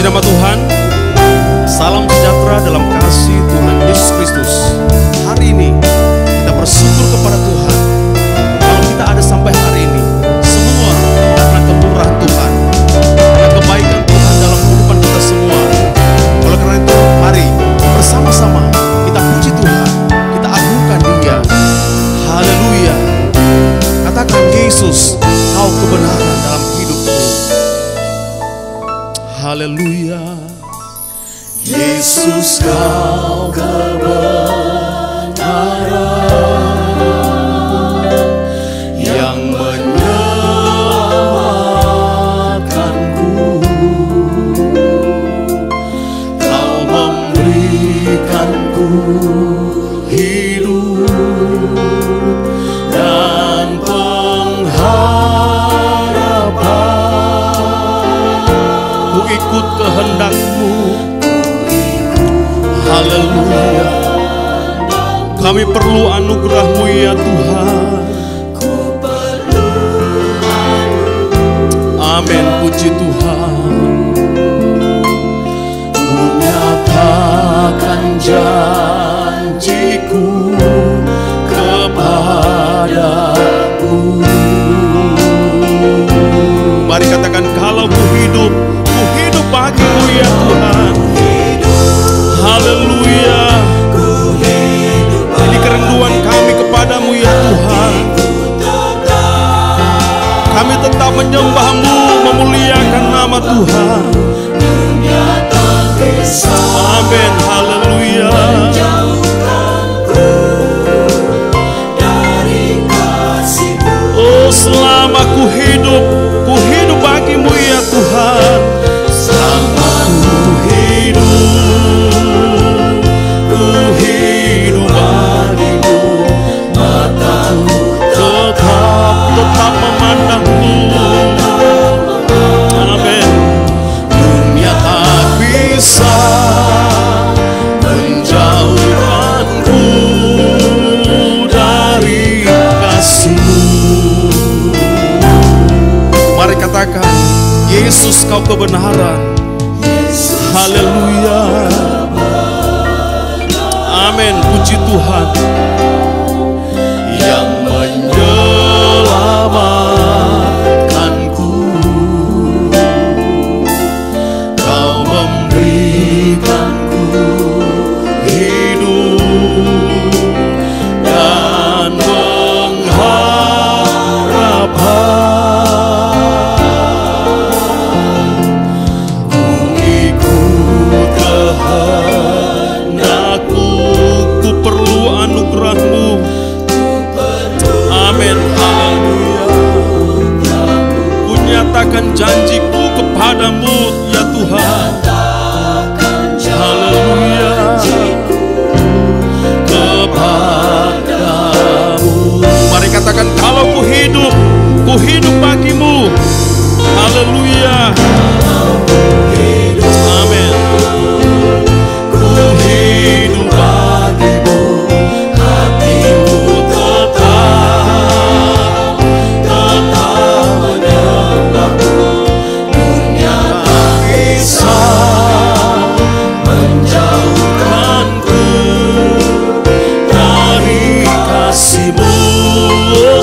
Puji nama Tuhan. Salam sejahtera dalam kasih Tuhan Yesus Kristus. Hari ini kita bersyukur kepada Tuhan. Kalau kita ada sampai hari ini, semua karena kemurahan Tuhan, karena kebaikan Tuhan dalam kehidupan kita semua. Oleh karena itu, mari bersama-sama kita puji Tuhan, kita agungkan Dia. Haleluya. Katakan, Yesus, Kau kebenaran dalam hidupku. Haleluya. Yesus, Kau kebenaran yang menyelamatkanku. Kau memberikanku hidup dan pengharapan. Ku ikut kehendak-Mu. Haleluya. Kami perlu anugerah-Mu ya Tuhan. Amin. Puji Tuhan. Ku nyatakan janji-Ku kepadamu. Mari katakan, kalau ku hidup bagi-Mu ya Tuhan. Haleluya. Ini kerinduan kami kepadamu ya Tuhan. Kami tetap menyembah-Mu, memuliakan nama Tuhan. Amin. Haleluya. Oh, selama ku hidup bagi-Mu ya Tuhan. Selama ku hidup bagimu, mataku tetap memandang-Mu. Amin. Dunia tak bisa menjauhkanku dari kasih-Mu. Mari katakan, Yesus, Kau kebenaran. Haleluya. Amin. Puji Tuhan. Yang menyelamatkanku. Kau memberikanku hidup dan pengharapan. Ku ikut kehendak-Mu. Ku perlu anugerah-Mu. Amin. Haleluya. Ku nyatakan janji-Ku kepadamu ya Tuhan. Haleluya. Kepadamu. Mari katakan, kalau ku hidup bagi-Mu. Haleluya. Amin. Ku hidup bagimu, hatiku tetap menyembahmu. Dunia tak bisa menjauhkanku dari kasih-Mu.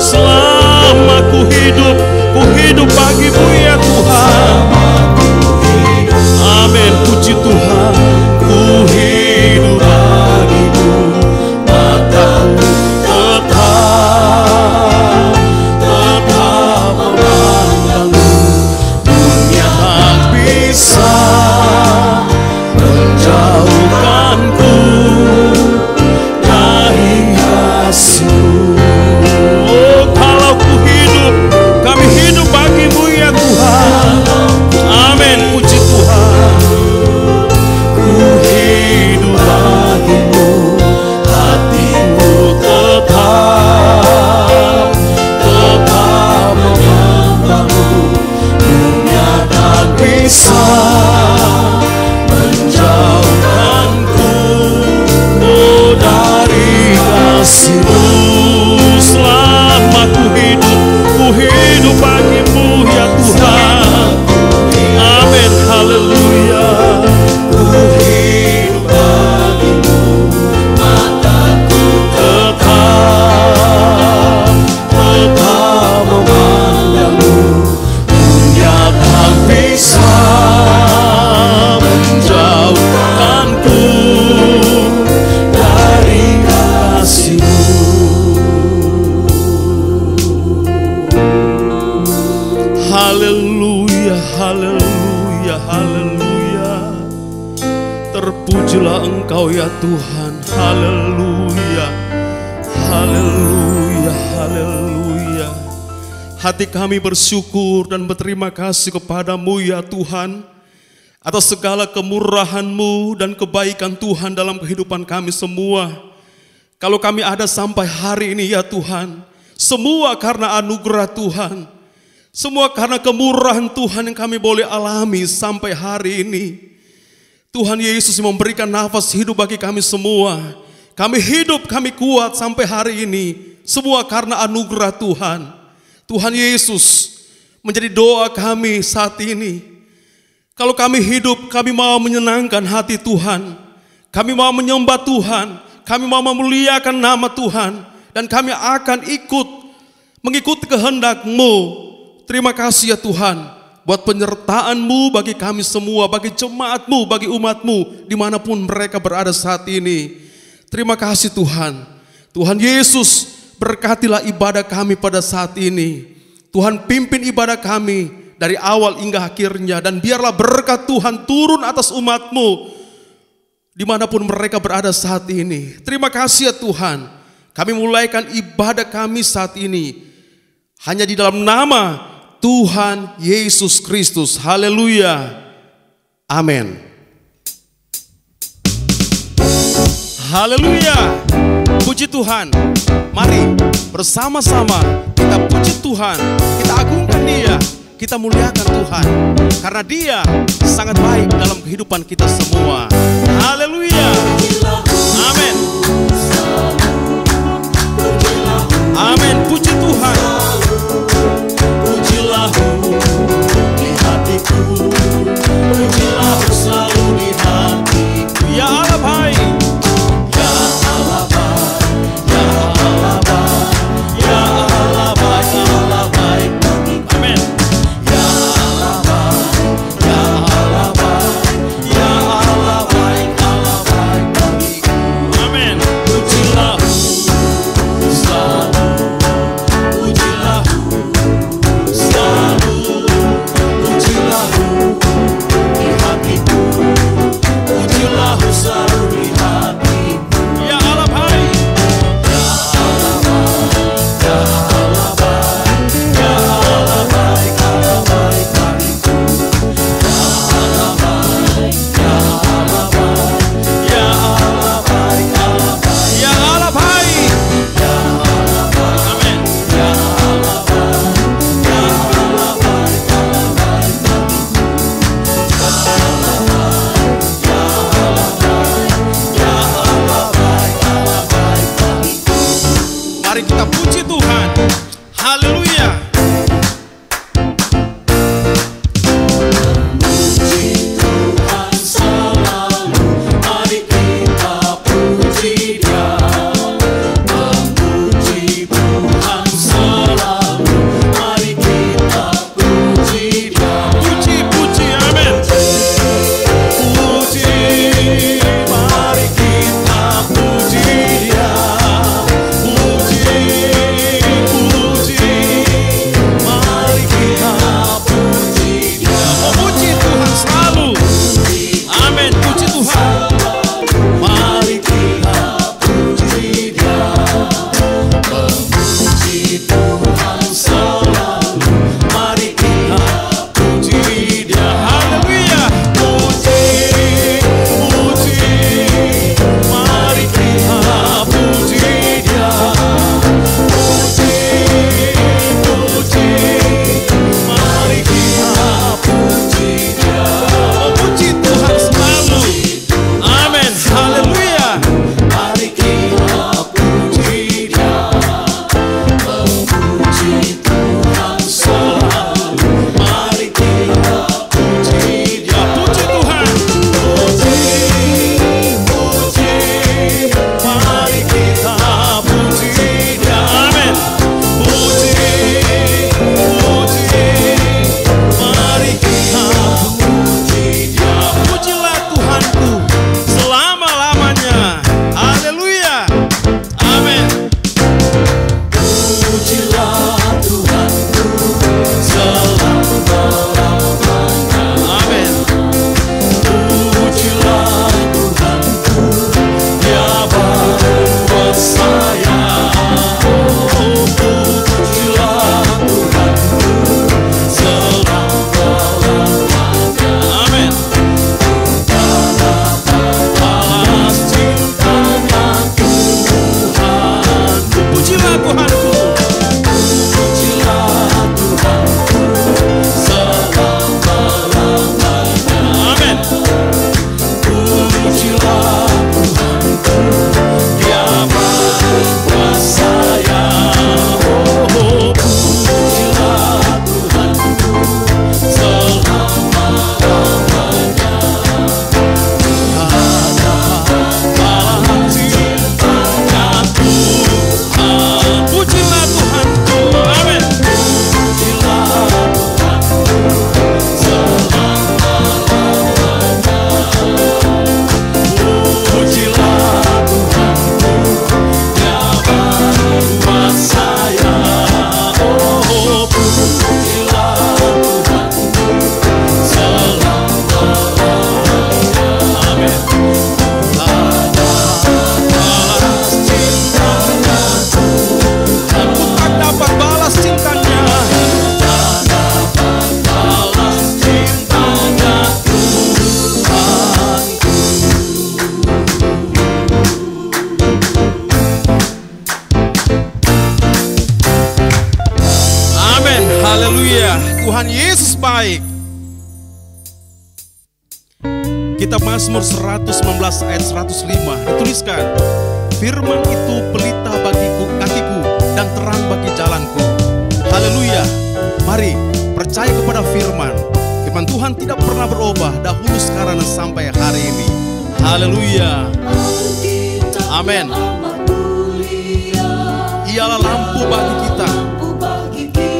Selama ku hidup bagi-Mu ya Tuhan. Amin. Puji Tuhan. Ku hidup bagimu, mataku tetap memandang-Mu. Dunia tak bisa menjauhkanku dari kasih-Mu. Oh, kalau kami hidup bagi-Mu ya Tuhan. haleluya, haleluya. Terpujilah Engkau ya Tuhan, haleluya, haleluya, haleluya. Hati kami bersyukur dan berterima kasih kepadamu ya Tuhan, atas segala kemurahan-Mu dan kebaikan Tuhan dalam kehidupan kami semua. Kalau kami ada sampai hari ini ya Tuhan, semua karena anugerah Tuhan, semua karena kemurahan Tuhan yang kami boleh alami sampai hari ini. Tuhan Yesus memberikan nafas hidup bagi kami semua. Kami hidup, kami kuat sampai hari ini, semua karena anugerah Tuhan. Tuhan Yesus menjadi doa kami saat ini. Kalau kami hidup, kami mau menyenangkan hati Tuhan. Kami mau menyembah Tuhan. Kami mau memuliakan nama Tuhan. Dan kami akan mengikuti kehendak-Mu. Terima kasih ya Tuhan, buat penyertaan-Mu bagi kami semua, bagi jemaat-Mu, bagi umat-Mu, dimanapun mereka berada saat ini. Terima kasih Tuhan. Tuhan Yesus, berkatilah ibadah kami pada saat ini. Tuhan pimpin ibadah kami dari awal hingga akhirnya. Dan biarlah berkat Tuhan turun atas umat-Mu dimanapun mereka berada saat ini. Terima kasih ya Tuhan. Kami mulaikan ibadah kami saat ini hanya di dalam nama Tuhan Yesus Kristus. Haleluya. Amin. Haleluya. Puji Tuhan. Mari bersama-sama kita puji Tuhan, kita agungkan Dia, kita muliakan Tuhan, karena Dia sangat baik dalam kehidupan kita semua. Haleluya. Amin. Amin. Puji Tuhan. Pujilah-Mu di hatiku, pujilah-Mu selalu di hatiku. Ya Allah baik. Haleluya, Tuhan Yesus baik. Kitab Mazmur 119 ayat 105 dituliskan, firman itu pelita bagiku kakiku dan terang bagi jalanku. Haleluya. Mari percaya kepada firman. Firman Tuhan tidak pernah berubah dahulu, sekarang dan sampai hari ini. Haleluya. Amin. Ialah lampu bagi kita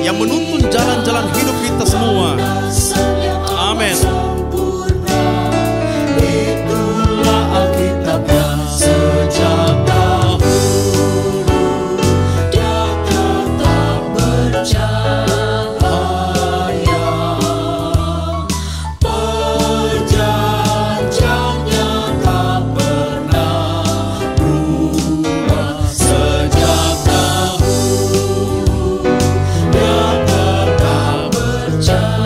yang menuntun jalan-jalan hidup kita semua. Amin. Itulah Alkitabnya sejak dahulu, Dia tetap bercahaya, perjanjiannya tak pernah berubah. Sejak dahulu Dia tetap bercahaya,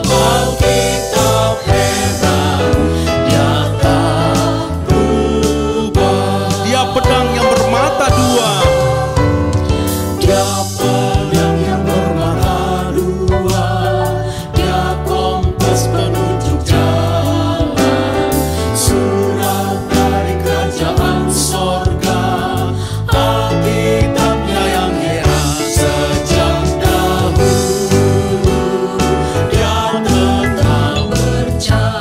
Alkitab heran Dia tak berubah. Dia pedang yang bermata dua. Dia pedang yang bermata dua, Dia kompas penunjuk jalan, surat dari kerajaan sorga, Alkitabnya yang heran. Sejak dahulu Dia tetap bercahaya,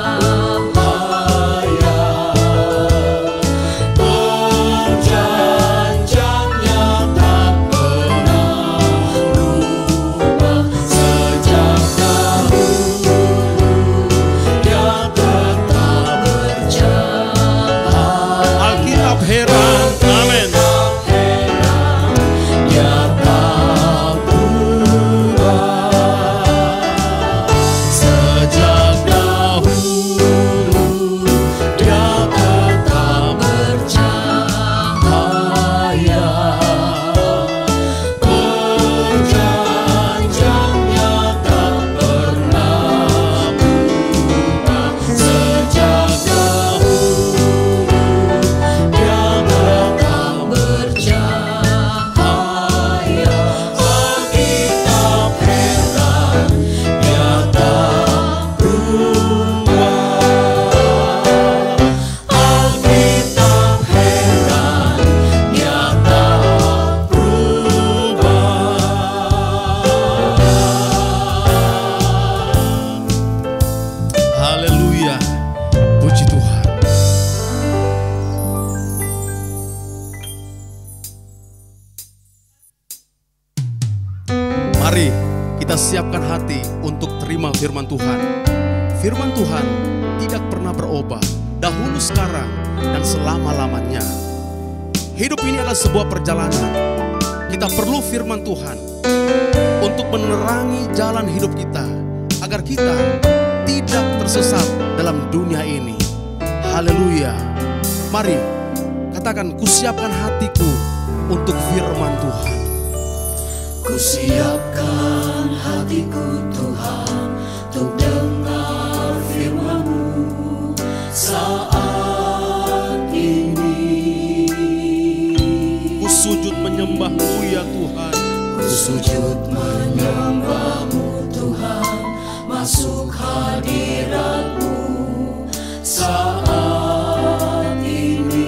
perjanjiannya tak pernah berubah. Sejak dahulu Dia tetap bercahaya, Alkitab heran. Amin. Dia tak berubah. Sejak dahulu Dia tetap bercahaya, perjanjiannya tak pernah berubah. Sejak dahulu Dia tetap bercahaya, Alkitab heran Dia tak berubah. Alkitab heran Dia tak berubah. Haleluya. Puji Tuhan. Mari kita siapkan hati untuk terima firman Tuhan. Firman Tuhan tidak pernah berubah, dahulu, sekarang, dan selama-lamanya. Hidup ini adalah sebuah perjalanan. Kita perlu firman Tuhan untuk menerangi jalan hidup kita, agar kita tidak tersesat dalam dunia ini. Haleluya. Mari katakan, kusiapkan hatiku untuk firman Tuhan. Kusiapkan hatiku Tuhan untuk dengar firman-Mu saat ini. Ku sujud menyembah-Mu ya Tuhan. Ku sujud menyembah-Mu Tuhan, masuk hadirat-Mu saat ini.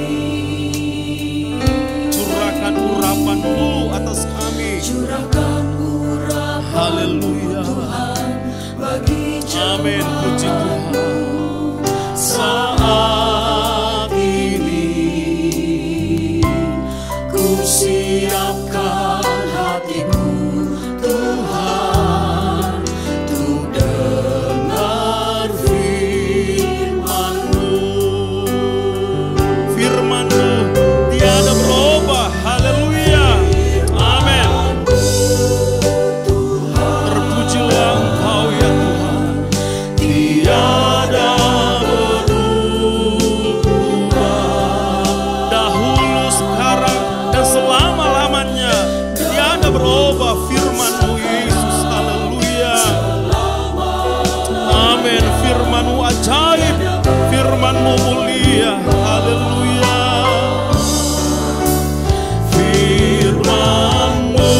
Curahkan urapan-Mu atas kami. Curahkan urapan Haleluya. Tuhan bagi Amin. Puji Tuhan. saat ini. Ku siapkan hatiku Tuhan untuk dengar firman-Mu. Firman-Mu tiada berubah. Haleluya. Amin. Terpujilah Engkau ya Tuhan. Tiada berubah, Dahulu, sekarang, dan selama-lamanya. Tiada berubah firman-Mu Yesus. Haleluya. Amin. Firman-Mu ajaib. Firman-Mu mulia. Haleluya. firman-Mu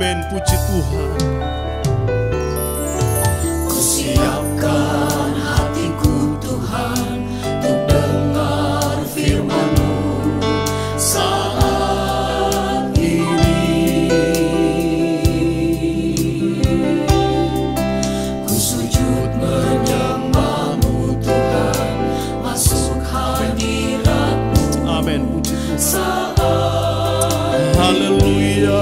Amin, puji Tuhan. Siapkan hatiku Tuhan untuk dengar firman-Mu saat ini. Ku sujud menyembah-Mu Tuhan, masuk hadirat-Mu. Amin, puji Tuhan. Saat Haleluya.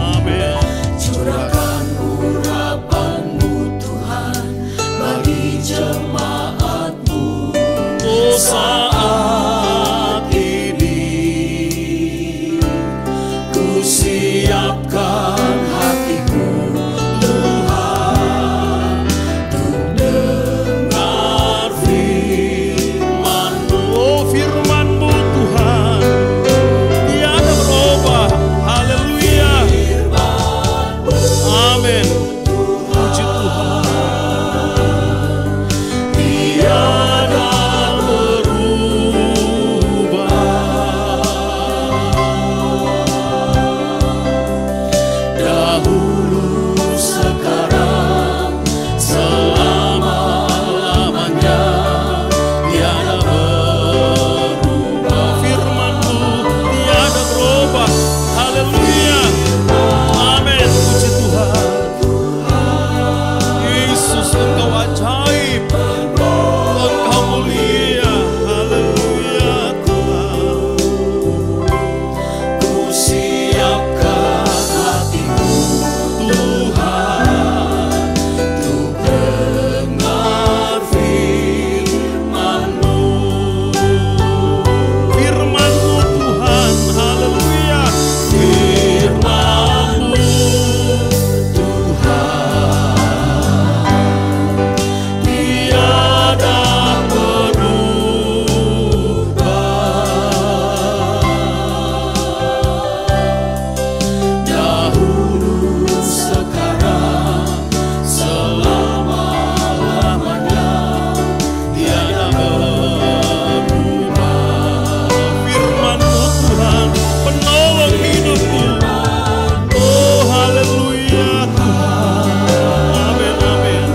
Amin. curahkan urapan-Mu Tuhan bagi jemaat-Mu saat ini. Ku siapkan hatiku Tuhan untuk dengar firman-Mu. Oh, firman-Mu Tuhan tiada berubah. Haleluya. Amin. Puji Tuhan. Tiada dahulu sekarang selama-lamanya tiada berubah. Firman-Mu tiada berubah. Haleluya. Amin. Puji Tuhan. Yesus, Engkau ajaib. Engkau mulia. Haleluya Tuhan. Ku siapkan hatiku Tuhan untuk dengar firman-Mu. Firman-Mu Tuhan. Haleluya. Firman-Mu Tuhan tiada berubah. Dahulu sekarang selama-lamanya tiada berubah. Firman-Mu Tuhan penolong hidupku. Oh, haleluya Tuhan. Amin, amin.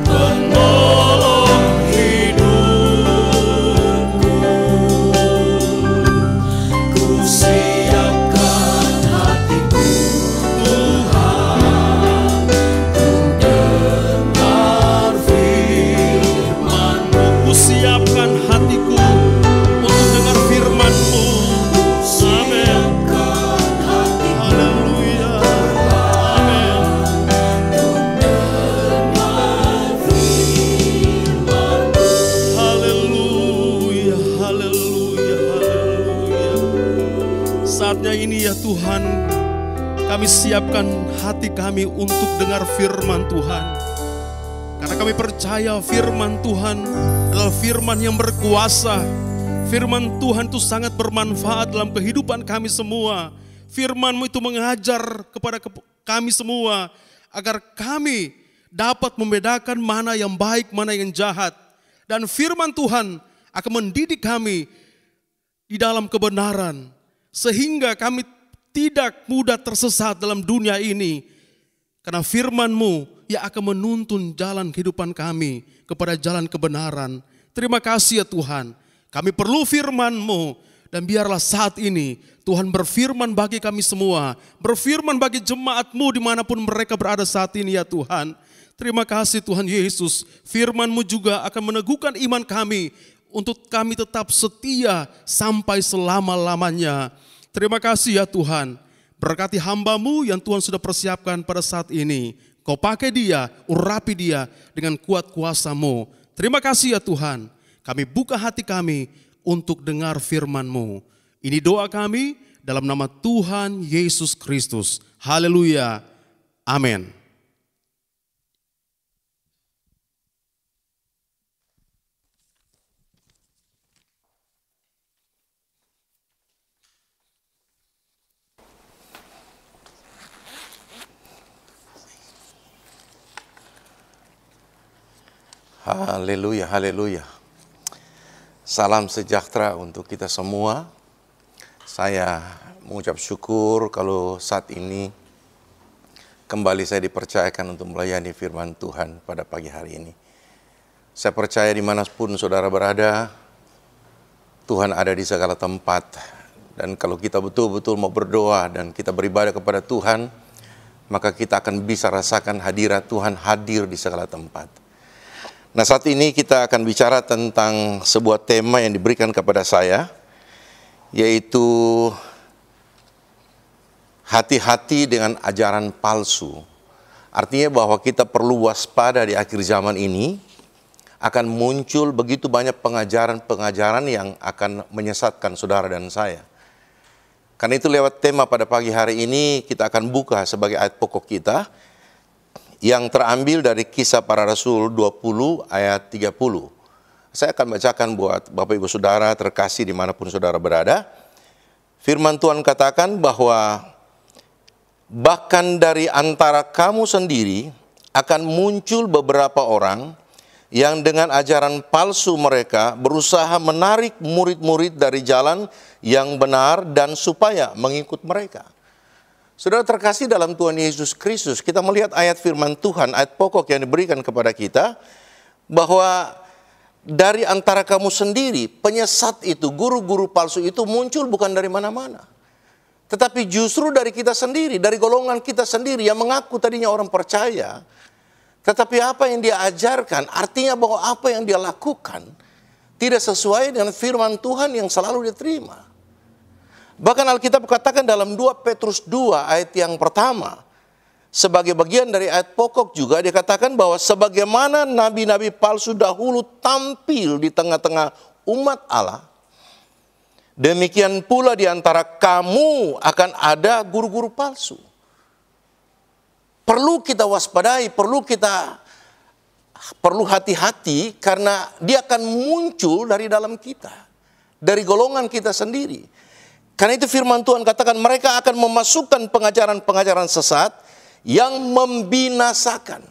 Penolong hidupku. Ku siapkan hatiku Tuhan untuk dengar firman-Mu. Ku siapkan hatiku untuk dengar firman-Mu. Amin. Siapkan hatiku Haleluya. Amin. dengar firman-Mu. Haleluya, haleluya, haleluya. Saatnya ini ya Tuhan, kami siapkan hati kami untuk dengar firman Tuhan. Karena kami percaya firman Tuhan adalah firman yang berkuasa. Firman Tuhan itu sangat bermanfaat dalam kehidupan kami semua. Firman-Mu itu mengajar kepada kami semua agar kami dapat membedakan mana yang baik, mana yang jahat. Dan firman Tuhan akan mendidik kami di dalam kebenaran, sehingga kami tidak mudah tersesat dalam dunia ini. Karena firman-Mu yang akan menuntun jalan kehidupan kami kepada jalan kebenaran. Terima kasih ya Tuhan, kami perlu firman-Mu. Dan biarlah saat ini Tuhan berfirman bagi kami semua, berfirman bagi jemaat-Mu dimanapun mereka berada saat ini ya Tuhan. Terima kasih Tuhan Yesus, firman-Mu juga akan meneguhkan iman kami untuk kami tetap setia sampai selama-lamanya. Terima kasih ya Tuhan, berkati hamba-Mu yang Tuhan sudah persiapkan pada saat ini. Kau pakai dia, urapi dia dengan kuat kuasa-Mu. Terima kasih ya Tuhan, kami buka hati kami untuk dengar firman-Mu. Ini doa kami dalam nama Tuhan Yesus Kristus. Haleluya. Amin. Haleluya, haleluya. Salam sejahtera untuk kita semua. Saya mengucap syukur kalau saat ini kembali saya dipercayakan untuk melayani firman Tuhan pada pagi hari ini. Saya percaya dimanapun saudara berada, Tuhan ada di segala tempat. Dan kalau kita betul-betul mau berdoa dan kita beribadah kepada Tuhan, maka kita akan bisa rasakan hadirat Tuhan hadir di segala tempat. Nah, saat ini kita akan bicara tentang sebuah tema yang diberikan kepada saya, yaitu hati-hati dengan ajaran palsu. Artinya bahwa kita perlu waspada di akhir zaman ini, akan muncul begitu banyak pengajaran-pengajaran yang akan menyesatkan saudara dan saya. Karena itu lewat tema pada pagi hari ini kita akan buka sebagai ayat pokok kita yang terambil dari Kisah Para Rasul 20 ayat 30. Saya akan bacakan buat Bapak Ibu Saudara terkasih dimanapun saudara berada. Firman Tuhan katakan bahwa bahkan dari antara kamu sendiri akan muncul beberapa orang yang dengan ajaran palsu mereka berusaha menarik murid-murid dari jalan yang benar dan supaya mengikut mereka. Saudara terkasih dalam Tuhan Yesus Kristus, kita melihat ayat firman Tuhan, ayat pokok yang diberikan kepada kita, bahwa dari antara kamu sendiri, penyesat itu, guru-guru palsu itu muncul bukan dari mana-mana. Tetapi justru dari kita sendiri, dari golongan kita sendiri yang mengaku tadinya orang percaya. Tetapi apa yang dia ajarkan, artinya bahwa apa yang dia lakukan tidak sesuai dengan firman Tuhan yang selalu diterima. Bahkan Alkitab katakan dalam 2 Petrus 2 ayat yang pertama, sebagai bagian dari ayat pokok juga dia katakan bahwa sebagaimana nabi-nabi palsu dahulu tampil di tengah-tengah umat Allah, demikian pula di antara kamu akan ada guru-guru palsu. Perlu kita waspadai, perlu hati-hati karena dia akan muncul dari dalam kita, dari golongan kita sendiri. Karena itu firman Tuhan katakan mereka akan memasukkan pengajaran-pengajaran sesat yang membinasakan.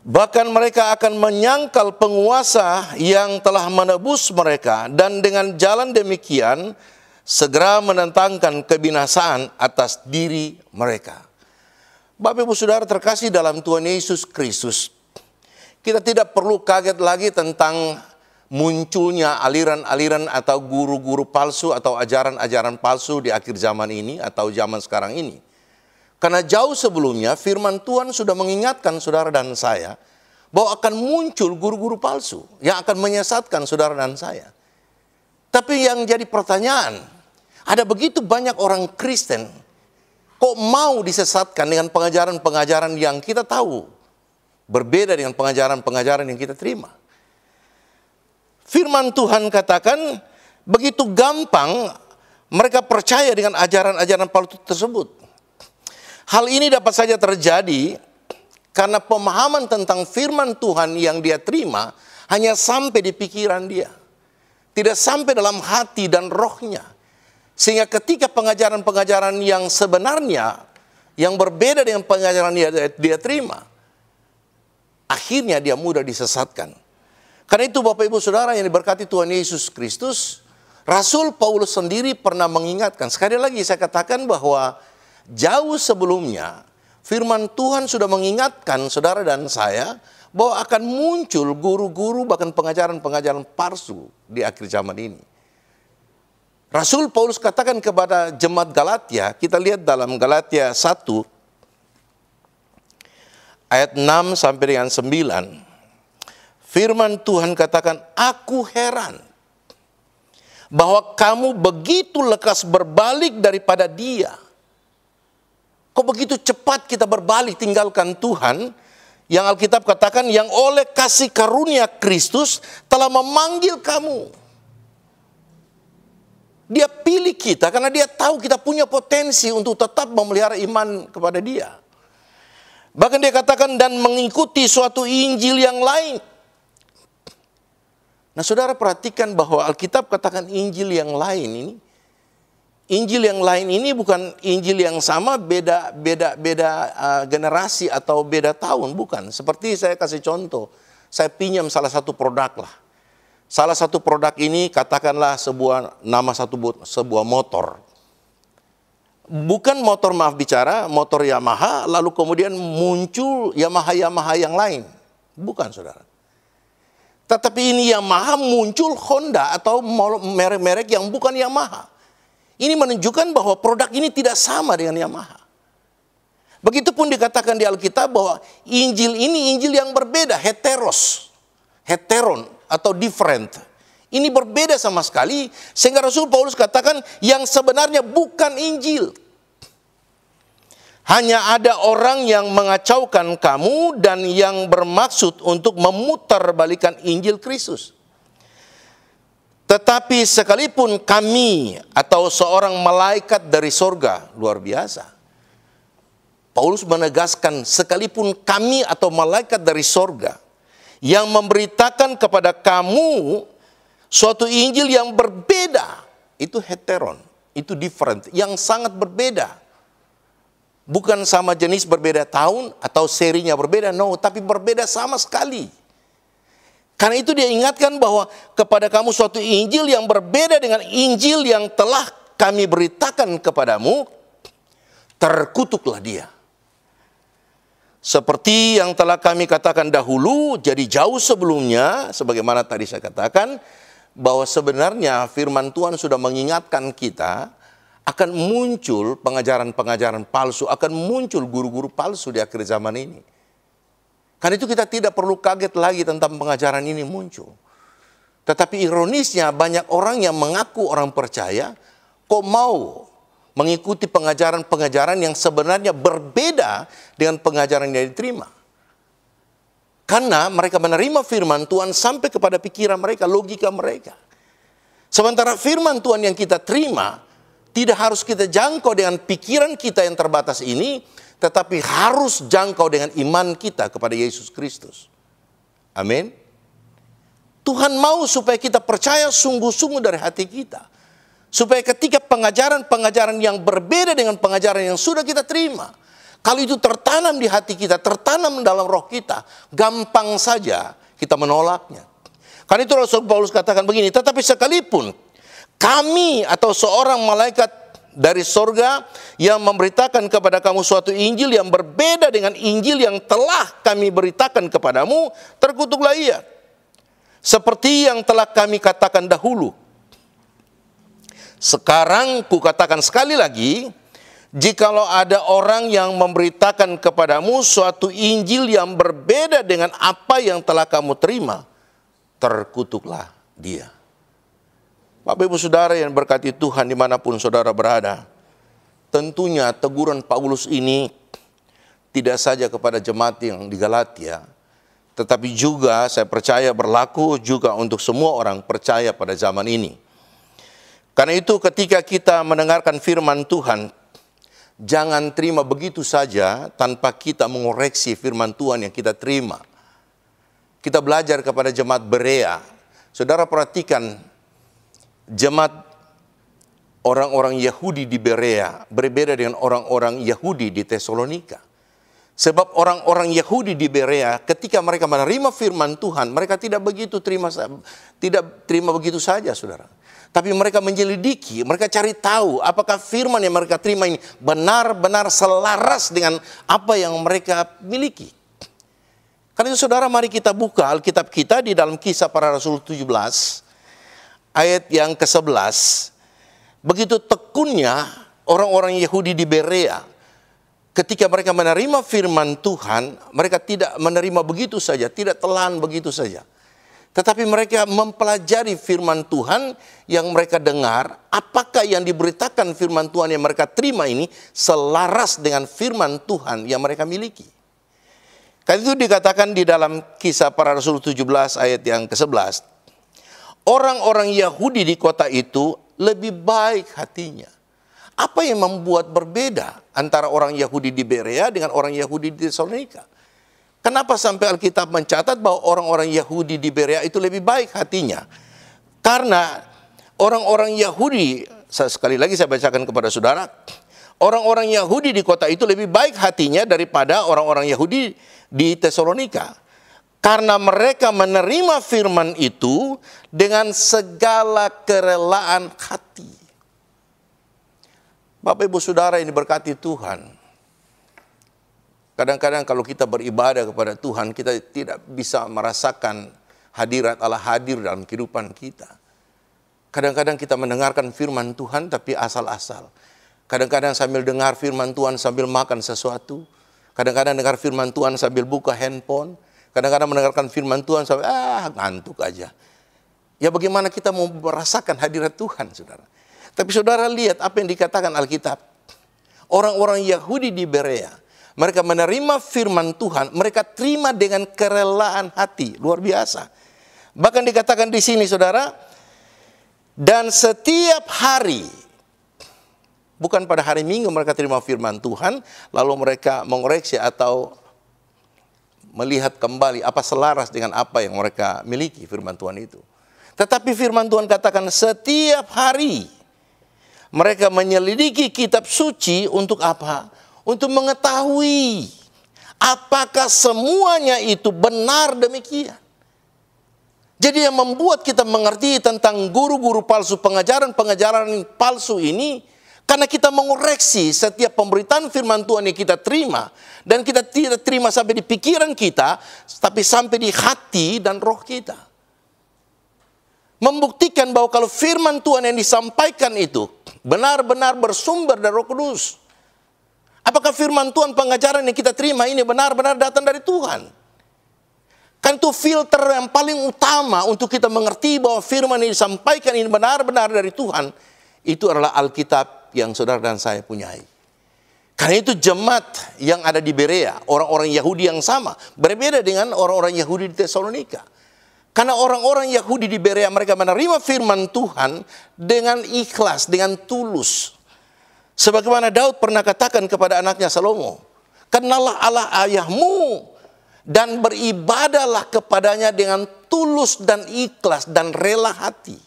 Bahkan mereka akan menyangkal penguasa yang telah menebus mereka dan dengan jalan demikian segera menentangkan kebinasaan atas diri mereka. Bapak Ibu Saudara terkasih dalam Tuhan Yesus Kristus, kita tidak perlu kaget lagi tentang munculnya aliran-aliran atau guru-guru palsu atau ajaran-ajaran palsu di akhir zaman ini atau zaman sekarang ini. Karena jauh sebelumnya firman Tuhan sudah mengingatkan saudara dan saya bahwa akan muncul guru-guru palsu yang akan menyesatkan saudara dan saya. Tapi yang jadi pertanyaan, ada begitu banyak orang Kristen kok mau disesatkan dengan pengajaran-pengajaran yang kita tahu berbeda dengan pengajaran-pengajaran yang kita terima. Firman Tuhan katakan begitu gampang mereka percaya dengan ajaran-ajaran palsu tersebut. Hal ini dapat saja terjadi karena pemahaman tentang firman Tuhan yang dia terima hanya sampai di pikiran dia. Tidak sampai dalam hati dan rohnya. Sehingga ketika pengajaran-pengajaran yang sebenarnya, yang berbeda dengan pengajaran yang dia terima, akhirnya dia mudah disesatkan. Karena itu Bapak Ibu Saudara yang diberkati Tuhan Yesus Kristus, Rasul Paulus sendiri pernah mengingatkan. Sekali lagi saya katakan bahwa jauh sebelumnya, firman Tuhan sudah mengingatkan saudara dan saya bahwa akan muncul guru-guru bahkan pengajaran-pengajaran palsu di akhir zaman ini. Rasul Paulus katakan kepada jemaat Galatia, kita lihat dalam Galatia 1 ayat 6 sampai dengan 9. Firman Tuhan katakan, aku heran bahwa kamu begitu lekas berbalik daripada dia. Kok begitu cepat kita berbalik tinggalkan Tuhan yang Alkitab katakan yang oleh kasih karunia Kristus telah memanggil kamu. Dia pilih kita karena dia tahu kita punya potensi untuk tetap memelihara iman kepada dia. Bahkan dia katakan dan mengikuti suatu Injil yang lain. Nah saudara perhatikan bahwa Alkitab katakan Injil yang lain ini. Injil yang lain ini bukan Injil yang sama beda generasi atau beda tahun. Bukan. Seperti saya kasih contoh. Saya pinjam salah satu produk lah. Salah satu produk ini katakanlah sebuah motor. Bukan motor, maaf bicara, motor Yamaha, lalu kemudian muncul Yamaha yang lain. Bukan, saudara. Tetapi ini Yamaha, muncul Honda atau merek-merek yang bukan Yamaha. Ini menunjukkan bahwa produk ini tidak sama dengan Yamaha. Begitupun dikatakan di Alkitab bahwa Injil ini Injil yang berbeda, heteron atau different. Ini berbeda sama sekali, sehingga Rasul Paulus katakan yang sebenarnya bukan Injil. Hanya ada orang yang mengacaukan kamu dan yang bermaksud untuk memutarbalikan Injil Kristus. Tetapi sekalipun kami atau seorang malaikat dari sorga, luar biasa. Paulus menegaskan sekalipun kami atau malaikat dari sorga yang memberitakan kepada kamu suatu Injil yang berbeda, itu heteron, itu different, yang sangat berbeda. Bukan sama jenis, berbeda tahun atau serinya berbeda, no, tapi berbeda sama sekali. Karena itu dia ingatkan bahwa kepada kamu suatu Injil yang berbeda dengan Injil yang telah kami beritakan kepadamu, terkutuklah dia. Seperti yang telah kami katakan dahulu, jadi jauh sebelumnya, sebagaimana tadi saya katakan, bahwa sebenarnya firman Tuhan sudah mengingatkan kita akan muncul pengajaran-pengajaran palsu, akan muncul guru-guru palsu di akhir zaman ini. Karena itu kita tidak perlu kaget lagi tentang pengajaran ini muncul. Tetapi ironisnya banyak orang yang mengaku orang percaya, kok mau mengikuti pengajaran-pengajaran yang sebenarnya berbeda dengan pengajaran yang diterima. Karena mereka menerima firman Tuhan sampai kepada pikiran mereka, logika mereka. Sementara firman Tuhan yang kita terima, tidak harus kita jangkau dengan pikiran kita yang terbatas ini, tetapi harus jangkau dengan iman kita kepada Yesus Kristus. Amin. Tuhan mau supaya kita percaya sungguh-sungguh dari hati kita. Supaya ketika pengajaran-pengajaran yang berbeda dengan pengajaran yang sudah kita terima, kalau itu tertanam di hati kita, tertanam dalam roh kita, gampang saja kita menolaknya. Karena itu Rasul Paulus katakan begini, tetapi sekalipun kami atau seorang malaikat dari sorga yang memberitakan kepada kamu suatu Injil yang berbeda dengan Injil yang telah kami beritakan kepadamu, terkutuklah ia. Seperti yang telah kami katakan dahulu. Sekarang kukatakan sekali lagi, jikalau ada orang yang memberitakan kepadamu suatu Injil yang berbeda dengan apa yang telah kamu terima, terkutuklah dia. Bapak Ibu Saudara yang berkati Tuhan dimanapun saudara berada, tentunya teguran Paulus ini tidak saja kepada jemaat yang di Galatia, tetapi juga saya percaya berlaku juga untuk semua orang percaya pada zaman ini. Karena itu ketika kita mendengarkan firman Tuhan, jangan terima begitu saja tanpa kita mengoreksi firman Tuhan yang kita terima. Kita belajar kepada jemaat Berea. Saudara perhatikan, jemaat orang-orang Yahudi di Berea berbeda dengan orang-orang Yahudi di Tesalonika. Sebab orang-orang Yahudi di Berea ketika mereka menerima firman Tuhan, mereka tidak terima begitu saja, saudara. Tapi mereka menyelidiki, mereka cari tahu apakah firman yang mereka terima ini benar-benar selaras dengan apa yang mereka miliki. Karena itu saudara, mari kita buka Alkitab kita di dalam Kisah Para Rasul 17, ayat yang ke-11. Begitu tekunnya orang-orang Yahudi di Berea, ketika mereka menerima firman Tuhan, mereka tidak menerima begitu saja, tidak telan begitu saja. Tetapi mereka mempelajari firman Tuhan yang mereka dengar, apakah yang diberitakan firman Tuhan yang mereka terima ini selaras dengan firman Tuhan yang mereka miliki. Karena itu dikatakan di dalam Kisah Para Rasul 17 ayat yang ke-11. Orang-orang Yahudi di kota itu lebih baik hatinya. Apa yang membuat berbeda antara orang Yahudi di Berea dengan orang Yahudi di Tesalonika? Kenapa sampai Alkitab mencatat bahwa orang-orang Yahudi di Berea itu lebih baik hatinya? Karena orang-orang Yahudi, sekali lagi saya bacakan kepada saudara, orang-orang Yahudi di kota itu lebih baik hatinya daripada orang-orang Yahudi di Tesalonika. Karena mereka menerima firman itu dengan segala kerelaan hati. Bapak Ibu Saudara ini berkati Tuhan. Kadang-kadang kalau kita beribadah kepada Tuhan, kita tidak bisa merasakan hadirat Allah hadir dalam kehidupan kita. Kadang-kadang kita mendengarkan firman Tuhan tapi asal-asal. Kadang-kadang sambil dengar firman Tuhan sambil makan sesuatu. Kadang-kadang dengar firman Tuhan sambil buka handphone. Kadang-kadang mendengarkan firman Tuhan sambil ngantuk aja. Ya bagaimana kita mau merasakan hadirat Tuhan, saudara? Tapi saudara lihat apa yang dikatakan Alkitab. Orang-orang Yahudi di Berea, mereka menerima firman Tuhan, mereka terima dengan kerelaan hati, luar biasa. Bahkan dikatakan di sini, saudara, dan setiap hari, bukan pada hari Minggu mereka terima firman Tuhan, lalu mereka mengoreksi atau melihat kembali apa selaras dengan apa yang mereka miliki firman Tuhan itu. Tetapi firman Tuhan katakan setiap hari mereka menyelidiki kitab suci untuk apa? Untuk mengetahui apakah semuanya itu benar demikian. Jadi yang membuat kita mengerti tentang guru-guru palsu, pengajaran-pengajaran palsu ini, karena kita mengoreksi setiap pemberitaan firman Tuhan yang kita terima, dan kita tidak terima sampai di pikiran kita, tapi sampai di hati dan roh kita. Membuktikan bahwa kalau firman Tuhan yang disampaikan itu benar-benar bersumber dari Roh Kudus. Apakah firman Tuhan, pengajaran yang kita terima ini benar-benar datang dari Tuhan? Kan itu filter yang paling utama untuk kita mengerti bahwa firman yang disampaikan ini benar-benar dari Tuhan. Itu adalah Alkitab yang saudara dan saya punyai. Karena itu jemaat yang ada di Berea, orang-orang Yahudi yang sama, berbeda dengan orang-orang Yahudi di Tesalonika. Karena orang-orang Yahudi di Berea mereka menerima firman Tuhan dengan ikhlas, dengan tulus. Sebagaimana Daud pernah katakan kepada anaknya Salomo, "Kenallah Allah ayahmu dan beribadahlah kepadanya dengan tulus dan ikhlas dan rela hati."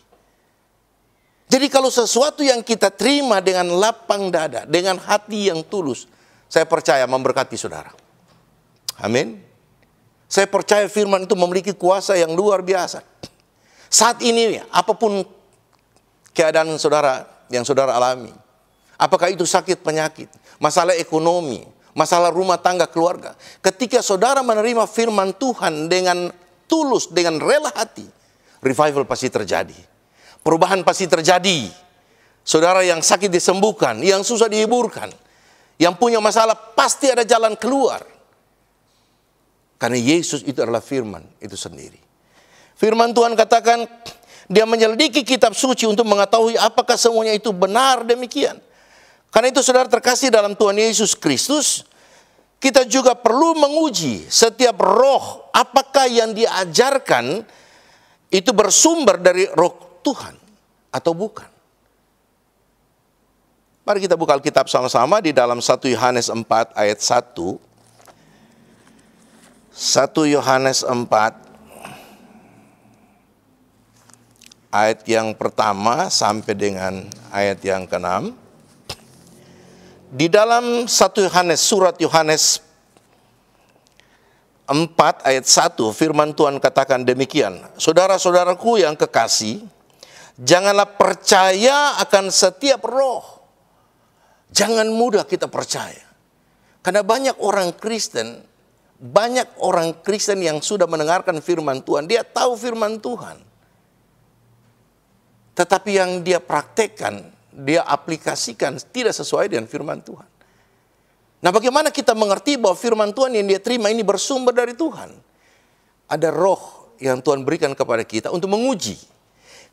Jadi kalau sesuatu yang kita terima dengan lapang dada, dengan hati yang tulus, saya percaya memberkati saudara. Amin. Saya percaya firman itu memiliki kuasa yang luar biasa. Saat ini, apapun keadaan saudara yang saudara alami, apakah itu sakit penyakit, masalah ekonomi, masalah rumah tangga keluarga, ketika saudara menerima firman Tuhan dengan tulus, dengan rela hati, revival pasti terjadi. Perubahan pasti terjadi. Saudara yang sakit disembuhkan, yang susah dihiburkan, yang punya masalah pasti ada jalan keluar. Karena Yesus itu adalah firman itu sendiri. Firman Tuhan katakan, dia menyelidiki kitab suci untuk mengetahui apakah semuanya itu benar demikian. Karena itu saudara terkasih dalam Tuhan Yesus Kristus, kita juga perlu menguji setiap roh apakah yang diajarkan itu bersumber dari roh Tuhan atau bukan. Mari kita buka Alkitab sama-sama di dalam 1 Yohanes 4 ayat 1. 1 Yohanes 4 ayat yang pertama sampai dengan ayat yang ke-6. Di dalam 1 Yohanes, surat Yohanes 4 ayat 1, firman Tuhan katakan demikian. Saudara-saudaraku yang kekasih, janganlah percaya akan setiap roh. Jangan mudah kita percaya. Karena banyak orang Kristen yang sudah mendengarkan firman Tuhan, dia tahu firman Tuhan. Tetapi yang dia praktekkan, dia aplikasikan tidak sesuai dengan firman Tuhan. Nah, bagaimana kita mengerti bahwa firman Tuhan yang dia terima ini bersumber dari Tuhan? Ada roh yang Tuhan berikan kepada kita untuk menguji.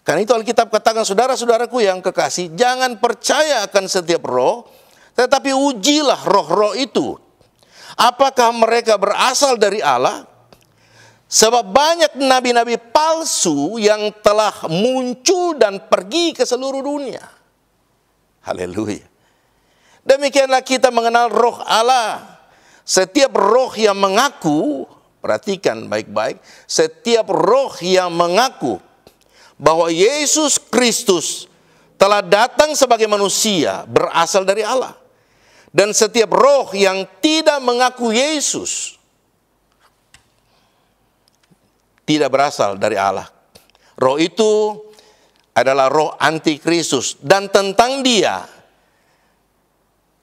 Karena itu Alkitab katakan, saudara-saudaraku yang kekasih, jangan percaya akan setiap roh, tetapi ujilah roh-roh itu. Apakah mereka berasal dari Allah? Sebab banyak nabi-nabi palsu yang telah muncul dan pergi ke seluruh dunia. Haleluya. Demikianlah kita mengenal roh Allah. Setiap roh yang mengaku, perhatikan baik-baik, setiap roh yang mengaku bahwa Yesus Kristus telah datang sebagai manusia berasal dari Allah. Dan setiap roh yang tidak mengaku Yesus tidak berasal dari Allah. Roh itu adalah roh antikristus, dan tentang dia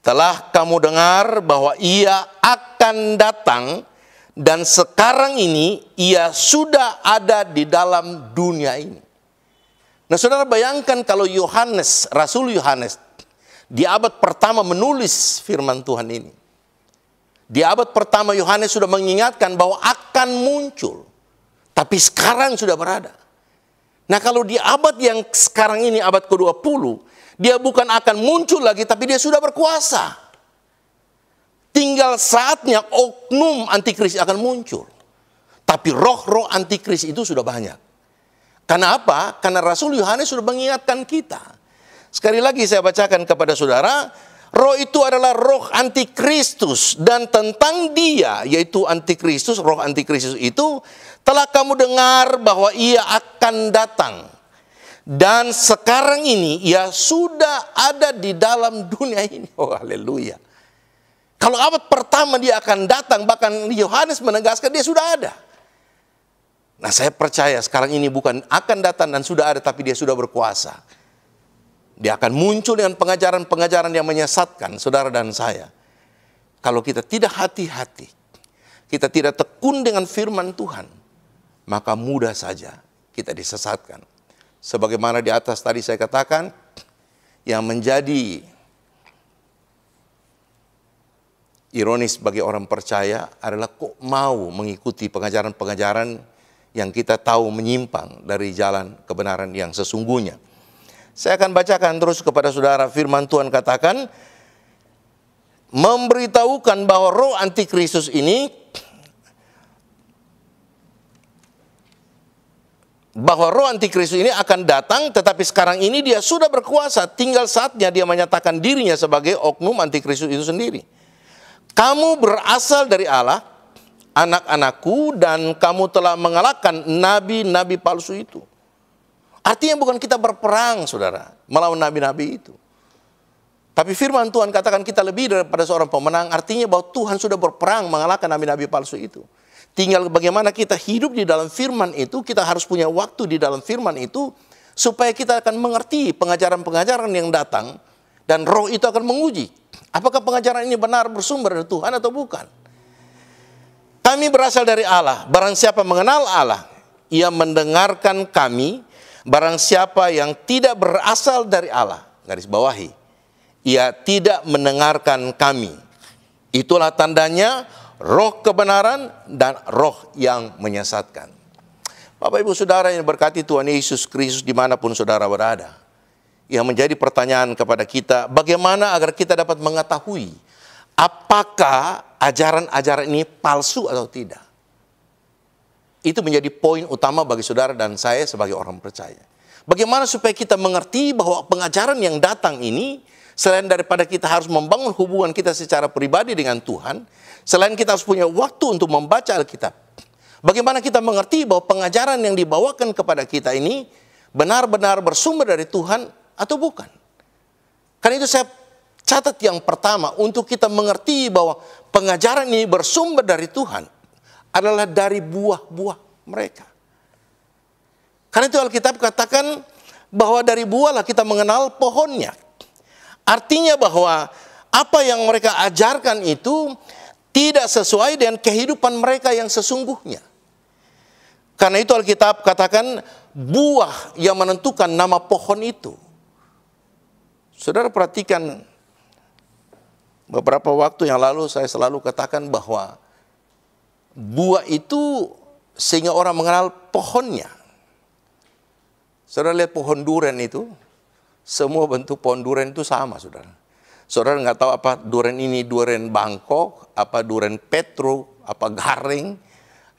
telah kamu dengar bahwa ia akan datang, dan sekarang ini ia sudah ada di dalam dunia ini. Nah, saudara bayangkan kalau Yohanes, Rasul Yohanes, di abad pertama menulis firman Tuhan ini. Di abad pertama Yohanes sudah mengingatkan bahwa akan muncul, tapi sekarang sudah berada. Nah, kalau di abad yang sekarang ini, abad ke-20, dia bukan akan muncul lagi, tapi dia sudah berkuasa. Tinggal saatnya oknum antikris akan muncul. Tapi roh-roh antikris itu sudah banyak. Karena apa? Karena Rasul Yohanes sudah mengingatkan kita. Sekali lagi saya bacakan kepada saudara, roh itu adalah roh antikristus, dan tentang dia, yaitu antikristus, roh antikristus itu, telah kamu dengar bahwa ia akan datang. Dan sekarang ini ia sudah ada di dalam dunia ini. Oh, haleluya. Kalau abad pertama dia akan datang, bahkan Yohanes menegaskan dia sudah ada. Nah, saya percaya sekarang ini bukan akan datang dan sudah ada, tapi dia sudah berkuasa. Dia akan muncul dengan pengajaran-pengajaran yang menyesatkan saudara dan saya. Kalau kita tidak hati-hati, kita tidak tekun dengan firman Tuhan, maka mudah saja kita disesatkan. Sebagaimana di atas tadi saya katakan, yang menjadi ironis bagi orang percaya adalah kok mau mengikuti pengajaran-pengajaran yang kita tahu menyimpang dari jalan kebenaran yang sesungguhnya. Saya akan bacakan terus kepada saudara, firman Tuhan katakan, memberitahukan bahwa roh antikristus ini, bahwa roh antikristus ini akan datang, tetapi sekarang ini dia sudah berkuasa, tinggal saatnya dia menyatakan dirinya sebagai oknum antikristus itu sendiri. Kamu berasal dari Allah, anak-anakku, dan kamu telah mengalahkan nabi-nabi palsu itu. Artinya bukan kita berperang, saudara, melawan nabi-nabi itu. Tapi firman Tuhan katakan kita lebih daripada seorang pemenang, artinya bahwa Tuhan sudah berperang mengalahkan nabi-nabi palsu itu. Tinggal bagaimana kita hidup di dalam firman itu, kita harus punya waktu di dalam firman itu, supaya kita akan mengerti pengajaran-pengajaran yang datang, dan roh itu akan menguji. Apakah pengajaran ini benar bersumber dari Tuhan atau bukan? Kami berasal dari Allah, barang siapa mengenal Allah, ia mendengarkan kami. Barang siapa yang tidak berasal dari Allah, garis bawahi, ia tidak mendengarkan kami. Itulah tandanya roh kebenaran dan roh yang menyesatkan. Bapak ibu saudara yang berkati Tuhan Yesus Kristus dimanapun saudara berada, yang menjadi pertanyaan kepada kita, bagaimana agar kita dapat mengetahui apakah ajaran-ajaran ini palsu atau tidak. Itu menjadi poin utama bagi saudara dan saya sebagai orang percaya. Bagaimana supaya kita mengerti bahwa pengajaran yang datang ini, selain daripada kita harus membangun hubungan kita secara pribadi dengan Tuhan, selain kita harus punya waktu untuk membaca Alkitab, bagaimana kita mengerti bahwa pengajaran yang dibawakan kepada kita ini benar-benar bersumber dari Tuhan atau bukan. Karena itu saya catat yang pertama, untuk kita mengerti bahwa pengajaran ini bersumber dari Tuhan, adalah dari buah-buah mereka. Karena itu Alkitab katakan bahwa dari buahlah kita mengenal pohonnya. Artinya bahwa apa yang mereka ajarkan itu tidak sesuai dengan kehidupan mereka yang sesungguhnya. Karena itu Alkitab katakan buah yang menentukan nama pohon itu. Saudara perhatikan, beberapa waktu yang lalu saya selalu katakan bahwa buah itu sehingga orang mengenal pohonnya. Saudara lihat pohon duren itu, semua bentuk pohon duren itu sama, saudara. Saudara nggak tahu apa duren ini, duren Bangkok, apa duren Petro, apa garing,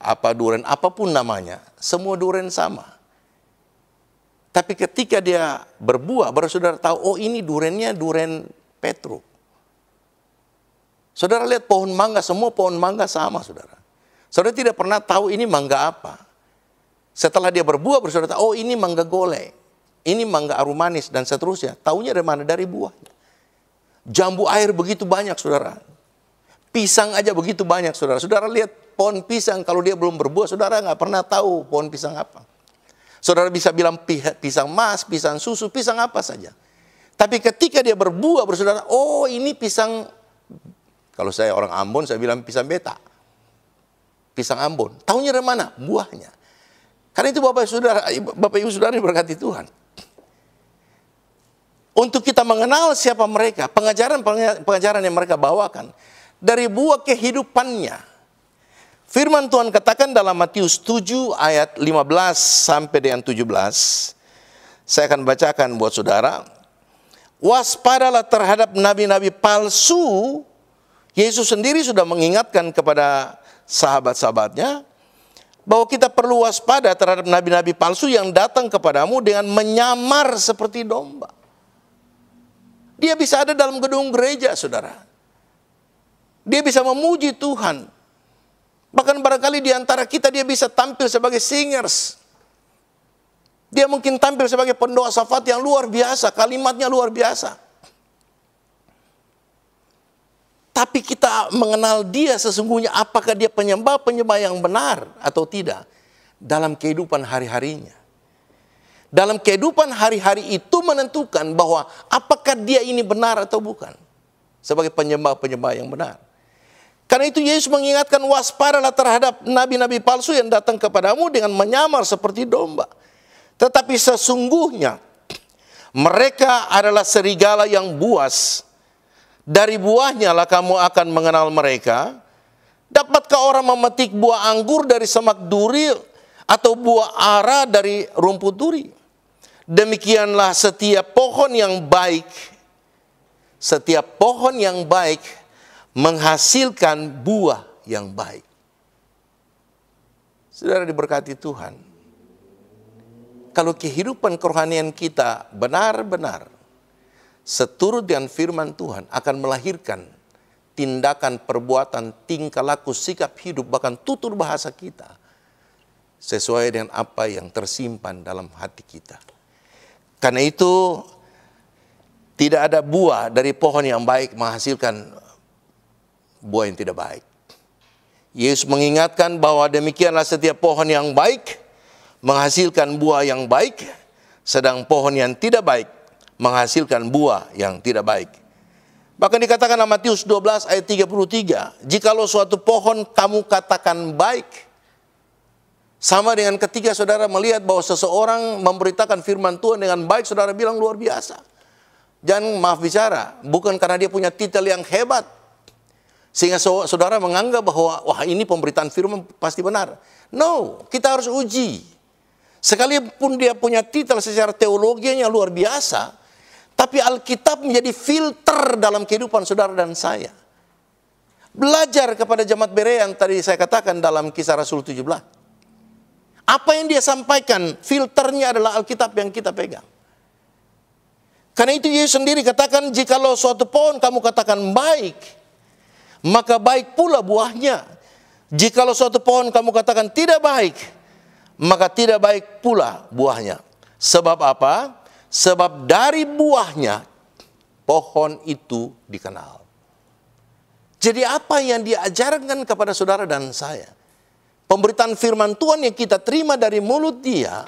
apa duren apapun namanya, semua duren sama. Tapi ketika dia berbuah, baru saudara tahu, oh ini durennya duren Petro. Saudara lihat pohon mangga, semua pohon mangga sama, saudara. Saudara tidak pernah tahu ini mangga apa. Setelah dia berbuah, saudara tahu, oh ini mangga gole, ini mangga arum manis, dan seterusnya. Taunya dari mana? Dari buahnya. Jambu air begitu banyak, saudara. Pisang aja begitu banyak, saudara. Saudara lihat pohon pisang kalau dia belum berbuah, saudara nggak pernah tahu pohon pisang apa. Saudara bisa bilang pisang mas, pisang susu, pisang apa saja. Tapi ketika dia berbuah, saudara, oh ini pisang, kalau saya orang Ambon, saya bilang pisang beta. Pisang Ambon. Tahunya dari mana? Buahnya. Karena itu Bapak Ibu Saudara diberkati Tuhan. Untuk kita mengenal siapa mereka, pengajaran yang mereka bawakan. Dari buah kehidupannya. Firman Tuhan katakan dalam Matius 7 ayat 15 sampai dengan 17. Saya akan bacakan buat saudara. Waspadalah terhadap nabi-nabi palsu. Yesus sendiri sudah mengingatkan kepada sahabat-sahabatnya bahwa kita perlu waspada terhadap nabi-nabi palsu yang datang kepadamu dengan menyamar seperti domba. Dia bisa ada dalam gedung gereja, saudara. Dia bisa memuji Tuhan. Bahkan barangkali di antara kita dia bisa tampil sebagai singers. Dia mungkin tampil sebagai pendoa syafaat yang luar biasa, kalimatnya luar biasa. Tapi kita mengenal dia sesungguhnya apakah dia penyembah yang benar atau tidak dalam kehidupan hari-harinya. Dalam kehidupan hari-hari itu menentukan bahwa apakah dia ini benar atau bukan. Sebagai penyembah yang benar. Karena itu Yesus mengingatkan waspadalah terhadap nabi-nabi palsu yang datang kepadamu dengan menyamar seperti domba. Tetapi sesungguhnya mereka adalah serigala yang buas. Dari buahnya lah kamu akan mengenal mereka. Dapatkah orang memetik buah anggur dari semak duri atau buah ara dari rumput duri? Demikianlah setiap pohon yang baik menghasilkan buah yang baik. Saudara diberkati Tuhan. Kalau kehidupan kerohanian kita benar-benar seturut dengan firman Tuhan akan melahirkan tindakan, perbuatan, tingkah laku, sikap hidup, bahkan tutur bahasa kita sesuai dengan apa yang tersimpan dalam hati kita. Karena itu tidak ada buah dari pohon yang baik menghasilkan buah yang tidak baik. Yesus mengingatkan bahwa demikianlah setiap pohon yang baik menghasilkan buah yang baik, sedang pohon yang tidak baik menghasilkan buah yang tidak baik. Bahkan dikatakan dalam Matius 12 ayat 33, jikalau suatu pohon kamu katakan baik, sama dengan ketika saudara melihat bahwa seseorang memberitakan firman Tuhan dengan baik, saudara bilang luar biasa. Jangan maaf bicara, bukan karena dia punya titel yang hebat, sehingga saudara menganggap bahwa wah ini pemberitaan firman pasti benar. No, kita harus uji. Sekalipun dia punya titel secara teologinya luar biasa, tapi Alkitab menjadi filter dalam kehidupan saudara dan saya. Belajar kepada jemaat Berea yang tadi saya katakan dalam Kisah Rasul 17. Apa yang dia sampaikan, filternya adalah Alkitab yang kita pegang. Karena itu Yesus sendiri katakan, jikalau suatu pohon kamu katakan baik, maka baik pula buahnya. Jikalau suatu pohon kamu katakan tidak baik, maka tidak baik pula buahnya. Sebab apa? Sebab dari buahnya pohon itu dikenal. Jadi apa yang diajarkan kepada saudara dan saya? Pemberitaan firman Tuhan yang kita terima dari mulut dia,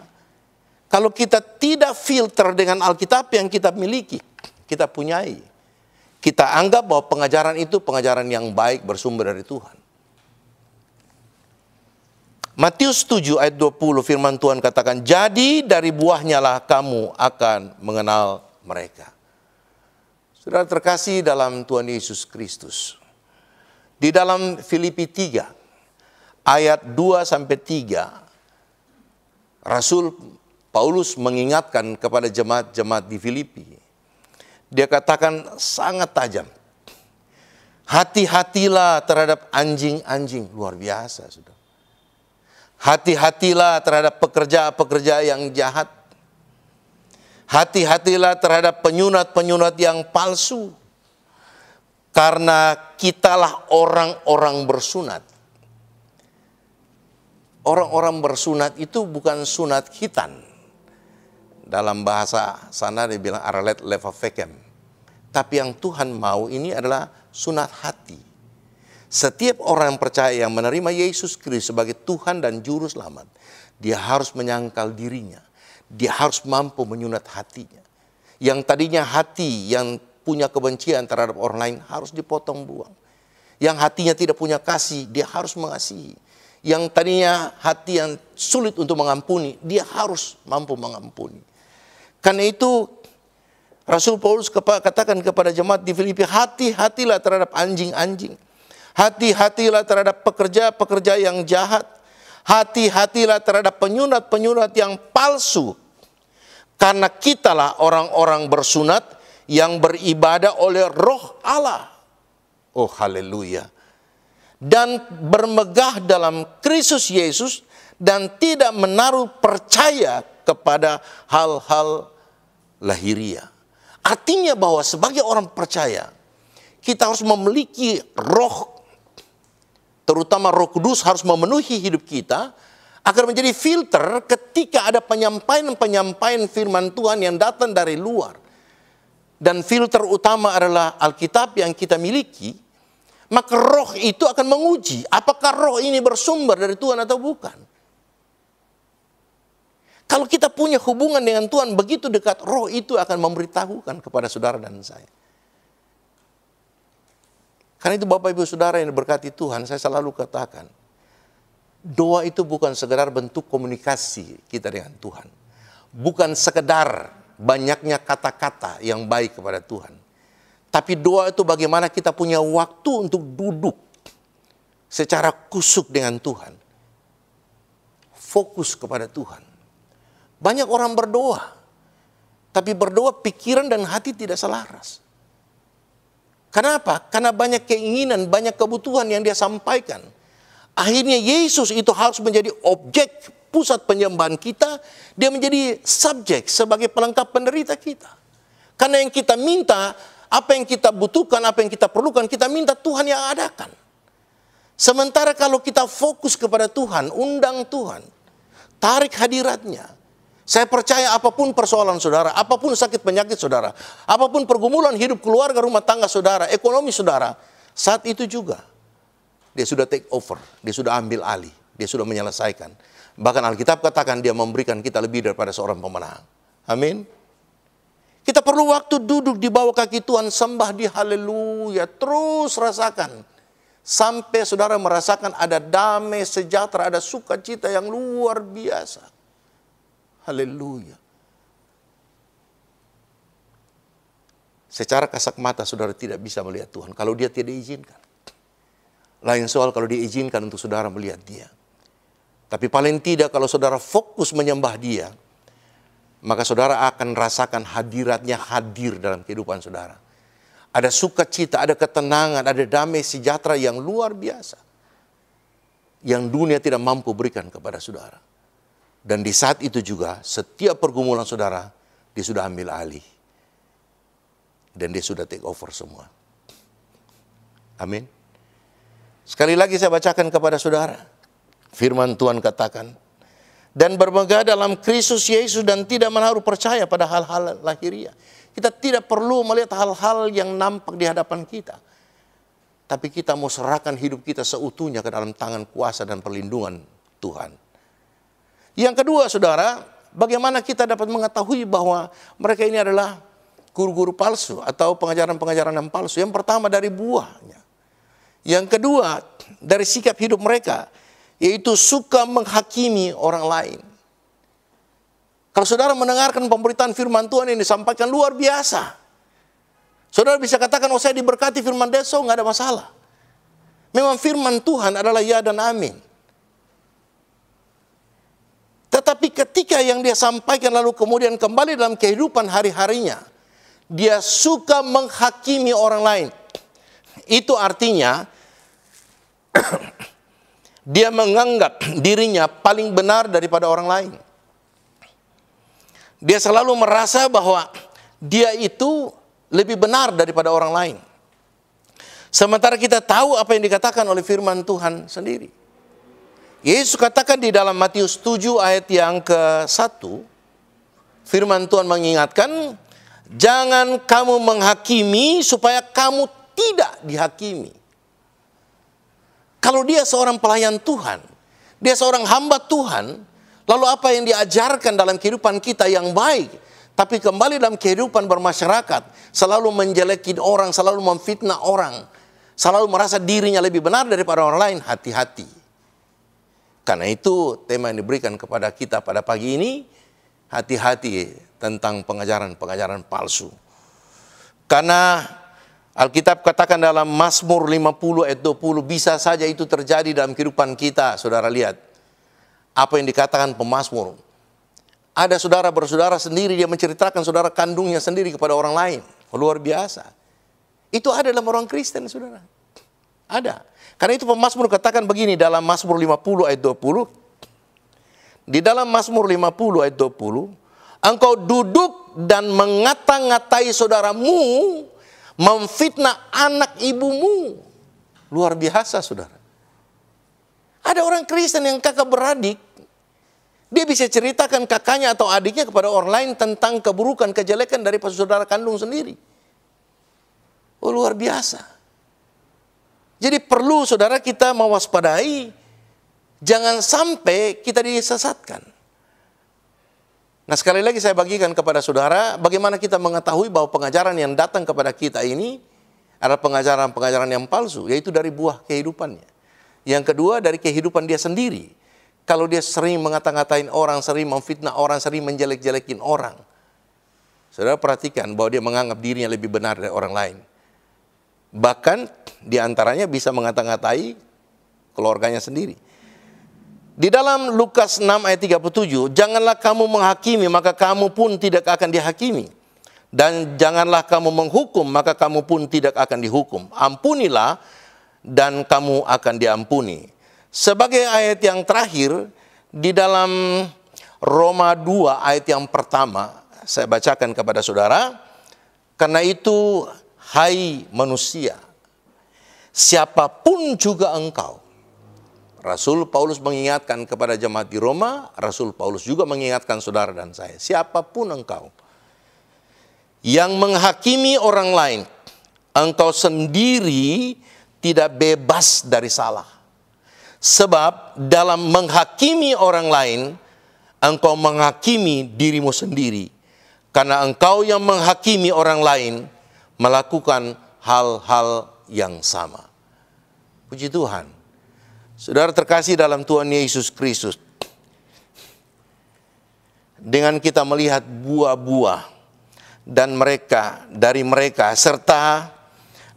kalau kita tidak filter dengan Alkitab yang kita miliki, kita punyai, kita anggap bahwa pengajaran itu pengajaran yang baik bersumber dari Tuhan. Matius 7 ayat 20 firman Tuhan katakan, jadi dari buahnya lah kamu akan mengenal mereka. Saudara terkasih dalam Tuhan Yesus Kristus. Di dalam Filipi 3 ayat 2-3, Rasul Paulus mengingatkan kepada jemaat-jemaat di Filipi. Dia katakan sangat tajam. Hati-hatilah terhadap anjing-anjing. Luar biasa, saudara. Hati-hatilah terhadap pekerja-pekerja yang jahat. Hati-hatilah terhadap penyunat-penyunat yang palsu. Karena kitalah orang-orang bersunat. Orang-orang bersunat itu bukan sunat khitan. Dalam bahasa sana dia bilang aralet leva fekem. Tapi yang Tuhan mau ini adalah sunat hati. Setiap orang yang percaya yang menerima Yesus Kristus sebagai Tuhan dan Juru Selamat, dia harus menyangkal dirinya. Dia harus mampu menyunat hatinya. Yang tadinya hati yang punya kebencian terhadap orang lain harus dipotong buang. Yang hatinya tidak punya kasih, dia harus mengasihi. Yang tadinya hati yang sulit untuk mengampuni, dia harus mampu mengampuni. Karena itu Rasul Paulus katakan kepada jemaat di Filipi, hati-hatilah terhadap anjing-anjing. Hati-hatilah terhadap pekerja-pekerja yang jahat. Hati-hatilah terhadap penyunat-penyunat yang palsu. Karena kitalah orang-orang bersunat yang beribadah oleh Roh Allah. Oh haleluya. Dan bermegah dalam Kristus Yesus dan tidak menaruh percaya kepada hal-hal lahiriah. Artinya bahwa sebagai orang percaya, kita harus memiliki roh, terutama Roh Kudus harus memenuhi hidup kita, agar menjadi filter ketika ada penyampaian-penyampaian firman Tuhan yang datang dari luar. Dan filter utama adalah Alkitab yang kita miliki, maka roh itu akan menguji apakah roh ini bersumber dari Tuhan atau bukan. Kalau kita punya hubungan dengan Tuhan begitu dekat, roh itu akan memberitahukan kepada saudara dan saya. Karena itu Bapak Ibu Saudara yang diberkati Tuhan, saya selalu katakan, doa itu bukan sekedar bentuk komunikasi kita dengan Tuhan. Bukan sekedar banyaknya kata-kata yang baik kepada Tuhan. Tapi doa itu bagaimana kita punya waktu untuk duduk secara kusuk dengan Tuhan. Fokus kepada Tuhan. Banyak orang berdoa, tapi berdoa pikiran dan hati tidak selaras. Kenapa? Karena banyak keinginan, banyak kebutuhan yang dia sampaikan. Akhirnya Yesus itu harus menjadi objek pusat penyembahan kita. Dia menjadi subjek sebagai pelengkap penderita kita. Karena yang kita minta, apa yang kita butuhkan, apa yang kita perlukan, kita minta Tuhan yang adakan. Sementara kalau kita fokus kepada Tuhan, undang Tuhan, tarik hadiratnya. Saya percaya apapun persoalan saudara, apapun sakit penyakit saudara, apapun pergumulan hidup keluarga, rumah tangga saudara, ekonomi saudara, saat itu juga dia sudah take over, dia sudah ambil alih, dia sudah menyelesaikan. Bahkan Alkitab katakan dia memberikan kita lebih daripada seorang pemenang. Amin. Kita perlu waktu duduk di bawah kaki Tuhan, sembah di haleluya, terus rasakan. Sampai saudara merasakan ada damai, sejahtera, ada sukacita yang luar biasa. Haleluya. Secara kasat mata saudara tidak bisa melihat Tuhan kalau dia tidak izinkan. Lain soal kalau dia izinkan untuk saudara melihat dia. Tapi paling tidak kalau saudara fokus menyembah dia, maka saudara akan rasakan hadiratnya hadir dalam kehidupan saudara. Ada sukacita, ada ketenangan, ada damai sejahtera yang luar biasa. Yang dunia tidak mampu berikan kepada saudara. Dan di saat itu juga setiap pergumulan saudara, dia sudah ambil alih. Dan dia sudah take over semua. Amin. Sekali lagi saya bacakan kepada saudara. Firman Tuhan katakan, dan bermegah dalam Kristus Yesus dan tidak menaruh percaya pada hal-hal lahiriah. Kita tidak perlu melihat hal-hal yang nampak di hadapan kita. Tapi kita mau serahkan hidup kita seutuhnya ke dalam tangan kuasa dan perlindungan Tuhan. Yang kedua saudara, bagaimana kita dapat mengetahui bahwa mereka ini adalah guru-guru palsu atau pengajaran-pengajaran yang palsu. Yang pertama dari buahnya. Yang kedua dari sikap hidup mereka, yaitu suka menghakimi orang lain. Kalau saudara mendengarkan pemberitaan firman Tuhan yang disampaikan luar biasa. Saudara bisa katakan, oh saya diberkati firman Deso, nggak ada masalah. Memang firman Tuhan adalah ya dan amin. Tetapi ketika yang dia sampaikan lalu kemudian kembali dalam kehidupan hari-harinya, dia suka menghakimi orang lain. Itu artinya dia menganggap dirinya paling benar daripada orang lain. Dia selalu merasa bahwa dia itu lebih benar daripada orang lain. Sementara kita tahu apa yang dikatakan oleh firman Tuhan sendiri. Yesus katakan di dalam Matius 7 ayat yang ke-1, firman Tuhan mengingatkan, jangan kamu menghakimi supaya kamu tidak dihakimi. Kalau dia seorang pelayan Tuhan, dia seorang hamba Tuhan, lalu apa yang diajarkan dalam kehidupan kita yang baik, tapi kembali dalam kehidupan bermasyarakat, selalu menjelekin orang, selalu memfitnah orang, selalu merasa dirinya lebih benar daripada orang lain, hati-hati. Karena itu tema yang diberikan kepada kita pada pagi ini, hati-hati tentang pengajaran-pengajaran palsu. Karena Alkitab katakan dalam Mazmur 50 ayat 20, bisa saja itu terjadi dalam kehidupan kita. Saudara lihat apa yang dikatakan pemazmur. Ada saudara bersaudara sendiri, dia menceritakan saudara kandungnya sendiri kepada orang lain. Luar biasa. Itu ada dalam orang Kristen, saudara. Ada. Karena itu pemazmur katakan begini dalam Mazmur 50 ayat 20. Di dalam Mazmur 50 ayat 20, engkau duduk dan mengata-ngatai saudaramu, memfitnah anak ibumu. Luar biasa, saudara. Ada orang Kristen yang kakak beradik, dia bisa ceritakan kakaknya atau adiknya kepada orang lain tentang keburukan, kejelekan dari saudara kandung sendiri. Oh, luar biasa. Jadi perlu saudara kita mewaspadai, jangan sampai kita disesatkan. Nah, sekali lagi saya bagikan kepada saudara, bagaimana kita mengetahui bahwa pengajaran yang datang kepada kita ini adalah pengajaran-pengajaran yang palsu, yaitu dari buah kehidupannya. Yang kedua, dari kehidupan dia sendiri. Kalau dia sering mengata-ngatain orang, sering memfitnah orang, sering menjelek-jelekin orang, saudara perhatikan bahwa dia menganggap dirinya lebih benar dari orang lain. Bahkan diantaranya bisa mengata-ngatai keluarganya sendiri. Di dalam Lukas 6 ayat 37, janganlah kamu menghakimi, maka kamu pun tidak akan dihakimi. Dan janganlah kamu menghukum, maka kamu pun tidak akan dihukum. Ampunilah, dan kamu akan diampuni. Sebagai ayat yang terakhir, di dalam Roma 2 ayat yang pertama, saya bacakan kepada saudara. Karena itu, hai manusia, siapapun juga engkau. Rasul Paulus mengingatkan kepada jemaat di Roma, Rasul Paulus juga mengingatkan saudara dan saya. Siapapun engkau yang menghakimi orang lain, engkau sendiri tidak bebas dari salah. Sebab dalam menghakimi orang lain, engkau menghakimi dirimu sendiri. Karena engkau yang menghakimi orang lain melakukan hal-hal yang sama. Puji Tuhan. Saudara terkasih dalam Tuhan Yesus Kristus, dengan kita melihat buah-buah dan dari mereka serta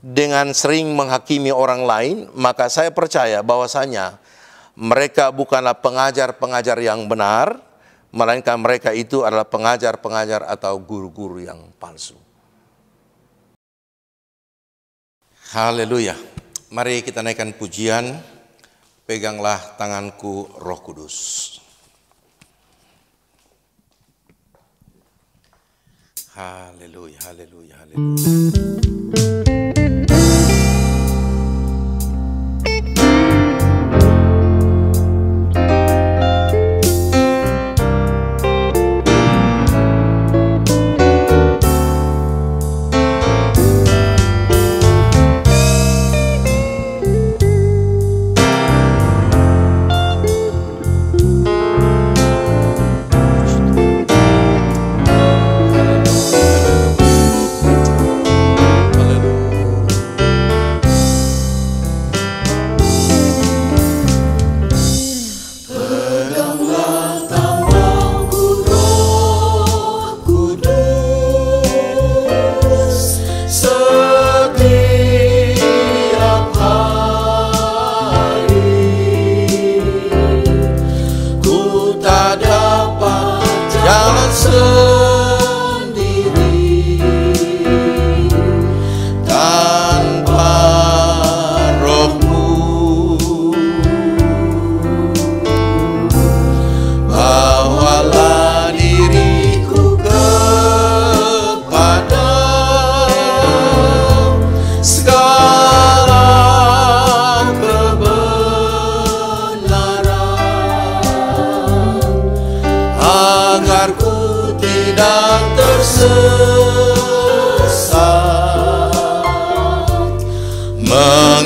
dengan sering menghakimi orang lain, maka saya percaya bahwasanya mereka bukanlah pengajar-pengajar yang benar, melainkan mereka itu adalah pengajar-pengajar atau guru-guru yang palsu. Haleluya. Mari kita naikkan pujian. Peganglah tanganku, Roh Kudus. Haleluya, haleluya, haleluya.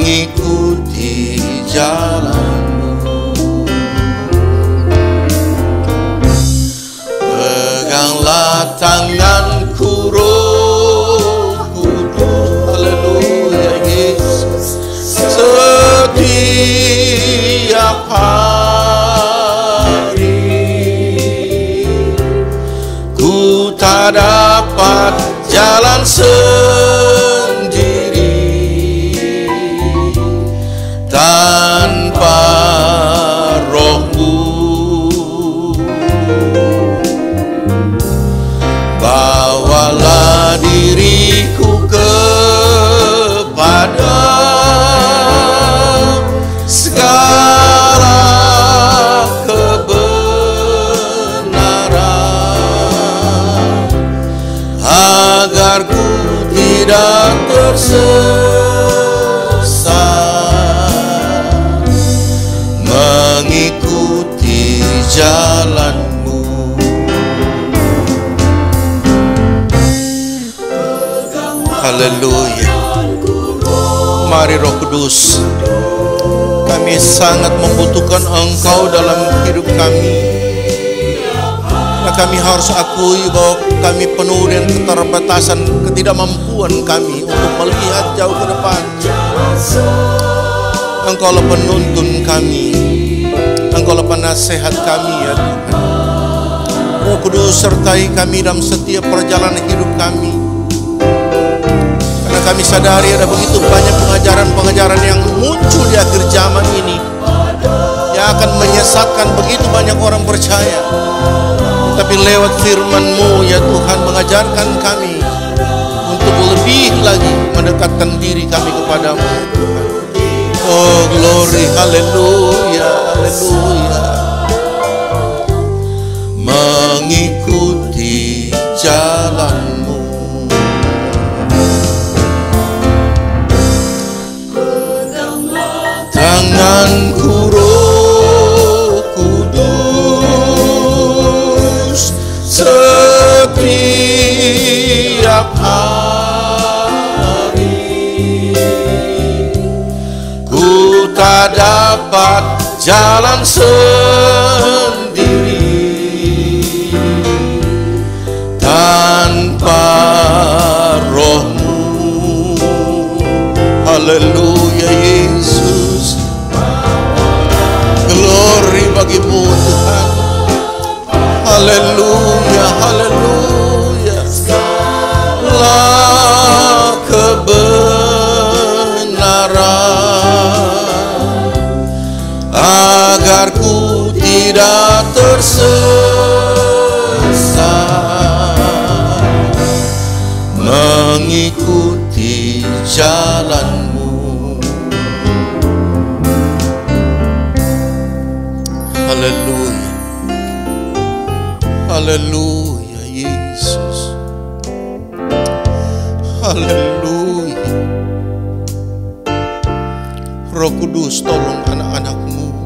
mengikuti jalan tidak tersesat, mengikuti jalan-Mu. Haleluya. Mari Roh Kudus, kami sangat membutuhkan Engkau dalam hidup kami. Nah, kami harus akui bahwa kami penuh dengan keterbatasan, ketidakmampuan kami untuk melihat jauh ke depan. Engkaulah penuntun kami, Engkaulah penasehat kami ya Tuhan. Roh Kudus, sertai kami dalam setiap perjalanan hidup kami. Karena kami sadari ada begitu banyak pengajaran-pengajaran yang muncul di akhir zaman ini, yang akan menyesatkan begitu banyak orang percaya. Tapi lewat firman-Mu ya Tuhan, mengajarkan kami untuk lebih lagi mendekatkan diri kami kepadamu ya Tuhan. Oh glory, haleluya, haleluya. Mengikuti jalan-Mu. Tanganku Roh Kudus, setiap hari ku tak dapat jalan sendiri tanpa Roh-Mu. Haleluya Yesus, glory bagi-Mu Tuhan. Haleluya, haleluya. La kebenaran, agar ku tidak tersesat, mengikuti jalan-Mu. Haleluya, haleluya Yesus, haleluya. Roh Kudus, tolong anak-anak-Mu.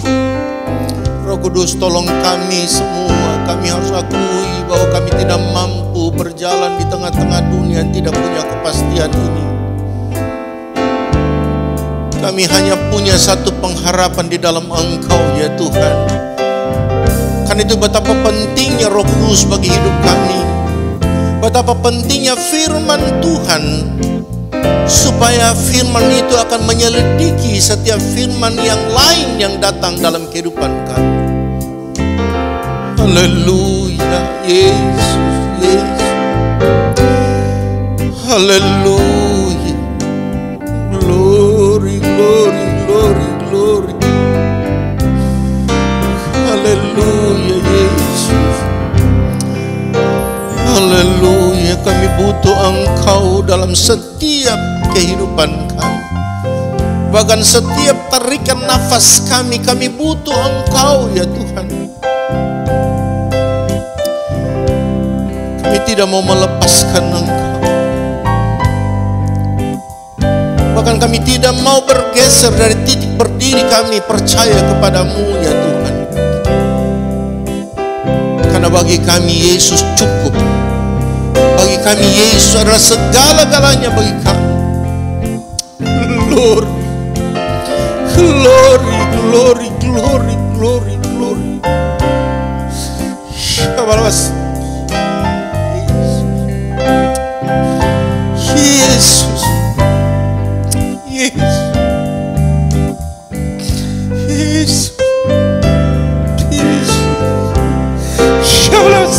Roh Kudus, tolong kami semua. Kami harus akui bahwa kami tidak mampu berjalan di tengah-tengah dunia yang tidak punya kepastian ini. Kami hanya punya satu pengharapan di dalam Engkau ya Tuhan. Karena itu betapa pentingnya Roh Kudus bagi hidup kami. Betapa pentingnya firman Tuhan, supaya firman itu akan menyelidiki setiap firman yang lain yang datang dalam kehidupan kami. Haleluya Yesus, Yesus. Haleluya. Glory, glory, glory, glory. Haleluya Yesus. Haleluya, kami butuh Engkau dalam setiap kehidupan kami. Bahkan setiap tarikan nafas kami butuh Engkau ya Tuhan. Kami tidak mau melepaskan Engkau. Bahkan kami tidak mau bergeser dari titik berdiri kami percaya kepadamu ya Tuhan. Karena bagi kami Yesus cukup. Bagi kami Yesus adalah segala-galanya bagi kami. Glory, glory, glory, glory, glory, glory. Shabbat. Yesus, Yesus, Yesus, Yesus. Shabbat.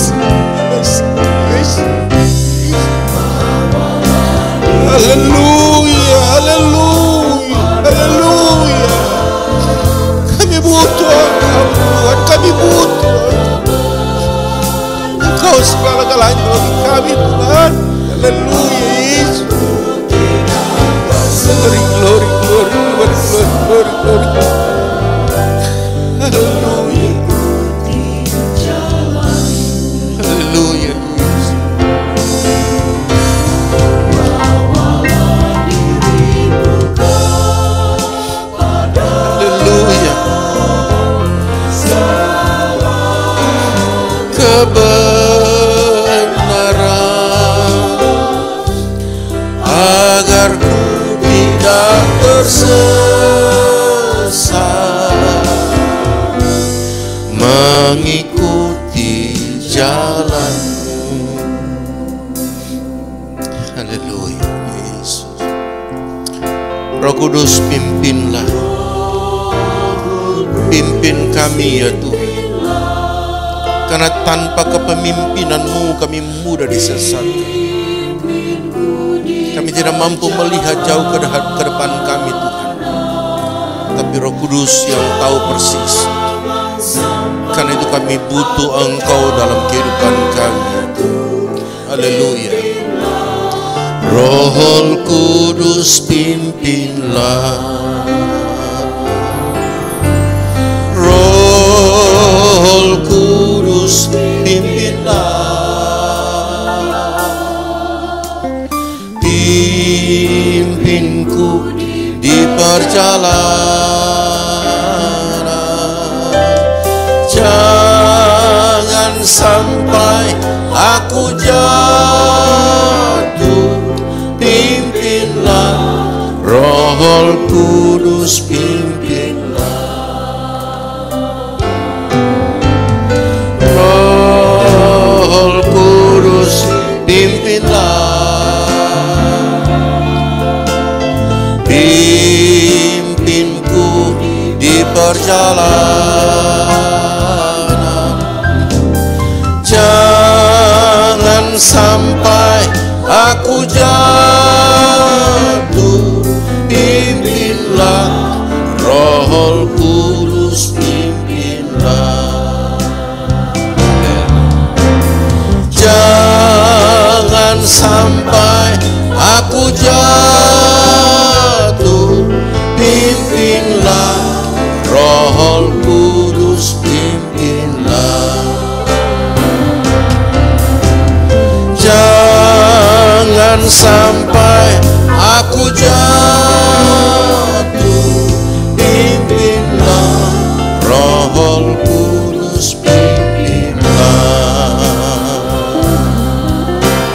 Haleluya, haleluya, haleluya. Kami butuh Engkau Tuhan, kami butuh Engkau segala-galanya bagi kami Tuhan. Haleluya Yesus. Glory, glory, glory, glory, glory, glory, glory. Haleluya. Haleluya. tersesat mengikuti jalan-Mu. Haleluya, Yesus. Roh Kudus, pimpinlah, pimpin kami ya Tuhan, karena tanpa kepemimpinan-Mu kami mudah disesatkan. Kami tidak mampu melihat jauh ke depan kami Tuhan, tapi Roh Kudus yang tahu persis. Karena itu kami butuh Engkau dalam kehidupan kami. Haleluya. Roh Kudus, pimpinlah, Roh Kudus, pimpinlah, pimpinku di perjalanan. Jangan sampai aku jatuh, pimpinlah, Roh Kudus, pimpinlah, Roh Kudus, pimpinlah, pimpinku di perjalanan. Jangan sampai aku jatuh, pimpinlah, Roh Kudus, pimpinlah. Jangan sampai aku jatuh, pimpinlah, Roh Kudus, pimpinlah. Jangan sampai aku jatuh, pimpinlah, Roh Kudus, pimpinlah.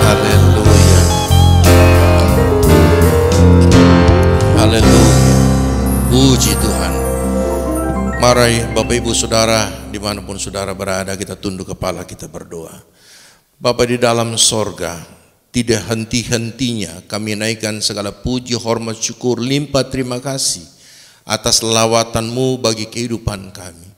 Haleluya. Haleluya. Puji Tuhan. Mari Bapak Ibu Saudara, dimanapun saudara berada, kita tunduk kepala, kita berdoa. Bapa di dalam sorga, tidak henti-hentinya kami naikkan segala puji, hormat, syukur, limpah terima kasih atas lawatan-Mu bagi kehidupan kami.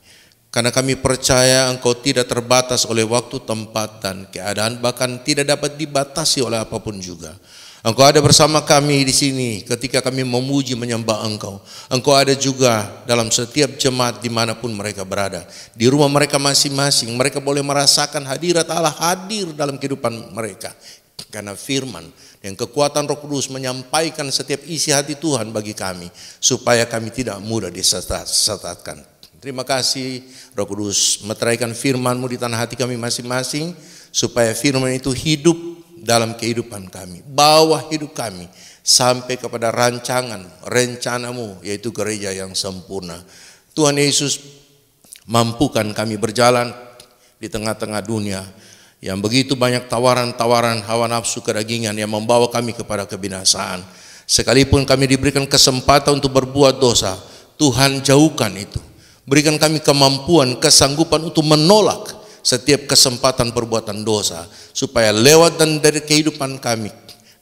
Karena kami percaya Engkau tidak terbatas oleh waktu, tempat, dan keadaan, bahkan tidak dapat dibatasi oleh apapun juga. Engkau ada bersama kami di sini ketika kami memuji menyembah Engkau. Engkau ada juga dalam setiap jemaat dimanapun mereka berada. Di rumah mereka masing-masing, mereka boleh merasakan hadirat Allah hadir dalam kehidupan mereka. Karena firman dan kekuatan Roh Kudus menyampaikan setiap isi hati Tuhan bagi kami, supaya kami tidak mudah disesatkan. Terima kasih Roh Kudus, meteraikan firman-Mu di tanah hati kami masing-masing, supaya firman itu hidup dalam kehidupan kami. Bawa hidup kami sampai kepada rancangan, rencana-Mu, yaitu gereja yang sempurna. Tuhan Yesus, mampukan kami berjalan di tengah-tengah dunia yang begitu banyak tawaran-tawaran hawa nafsu kedagingan yang membawa kami kepada kebinasaan. Sekalipun kami diberikan kesempatan untuk berbuat dosa, Tuhan jauhkan itu. Berikan kami kemampuan, kesanggupan untuk menolak setiap kesempatan perbuatan dosa, supaya lewat dan dari kehidupan kami,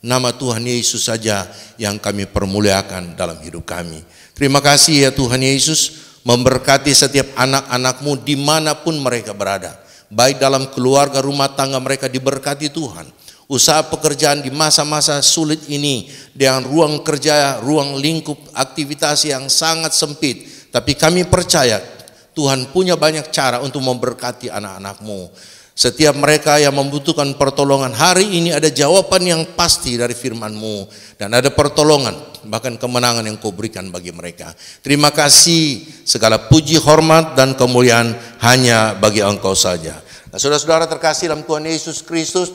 nama Tuhan Yesus saja yang kami permuliakan dalam hidup kami. Terima kasih ya Tuhan Yesus, memberkati setiap anak-anak-Mu dimanapun mereka berada, baik dalam keluarga, rumah tangga mereka diberkati Tuhan. Usaha pekerjaan di masa-masa sulit ini, dengan ruang kerja, ruang lingkup aktivitas yang sangat sempit, tapi kami percaya Tuhan punya banyak cara untuk memberkati anak-anak-Mu. Setiap mereka yang membutuhkan pertolongan, hari ini ada jawaban yang pasti dari firman-Mu, dan ada pertolongan, bahkan kemenangan yang Kau berikan bagi mereka. Terima kasih, segala puji, hormat, dan kemuliaan hanya bagi Engkau saja. Nah, saudara-saudara terkasih dalam Tuhan Yesus Kristus,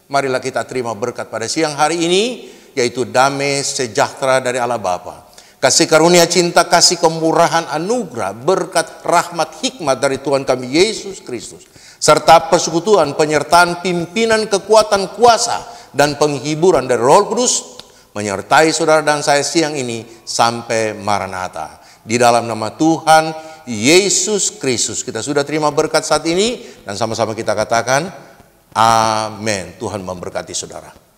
marilah kita terima berkat pada siang hari ini, yaitu damai sejahtera dari Allah Bapa, kasih karunia, cinta, kasih, kemurahan, anugerah, berkat, rahmat, hikmat dari Tuhan kami Yesus Kristus, serta persekutuan, penyertaan, pimpinan, kekuatan, kuasa, dan penghiburan dari Roh Kudus menyertai saudara dan saya siang ini sampai Maranatha. Di dalam nama Tuhan Yesus Kristus kita sudah terima berkat saat ini, dan sama-sama kita katakan amin. Tuhan memberkati saudara.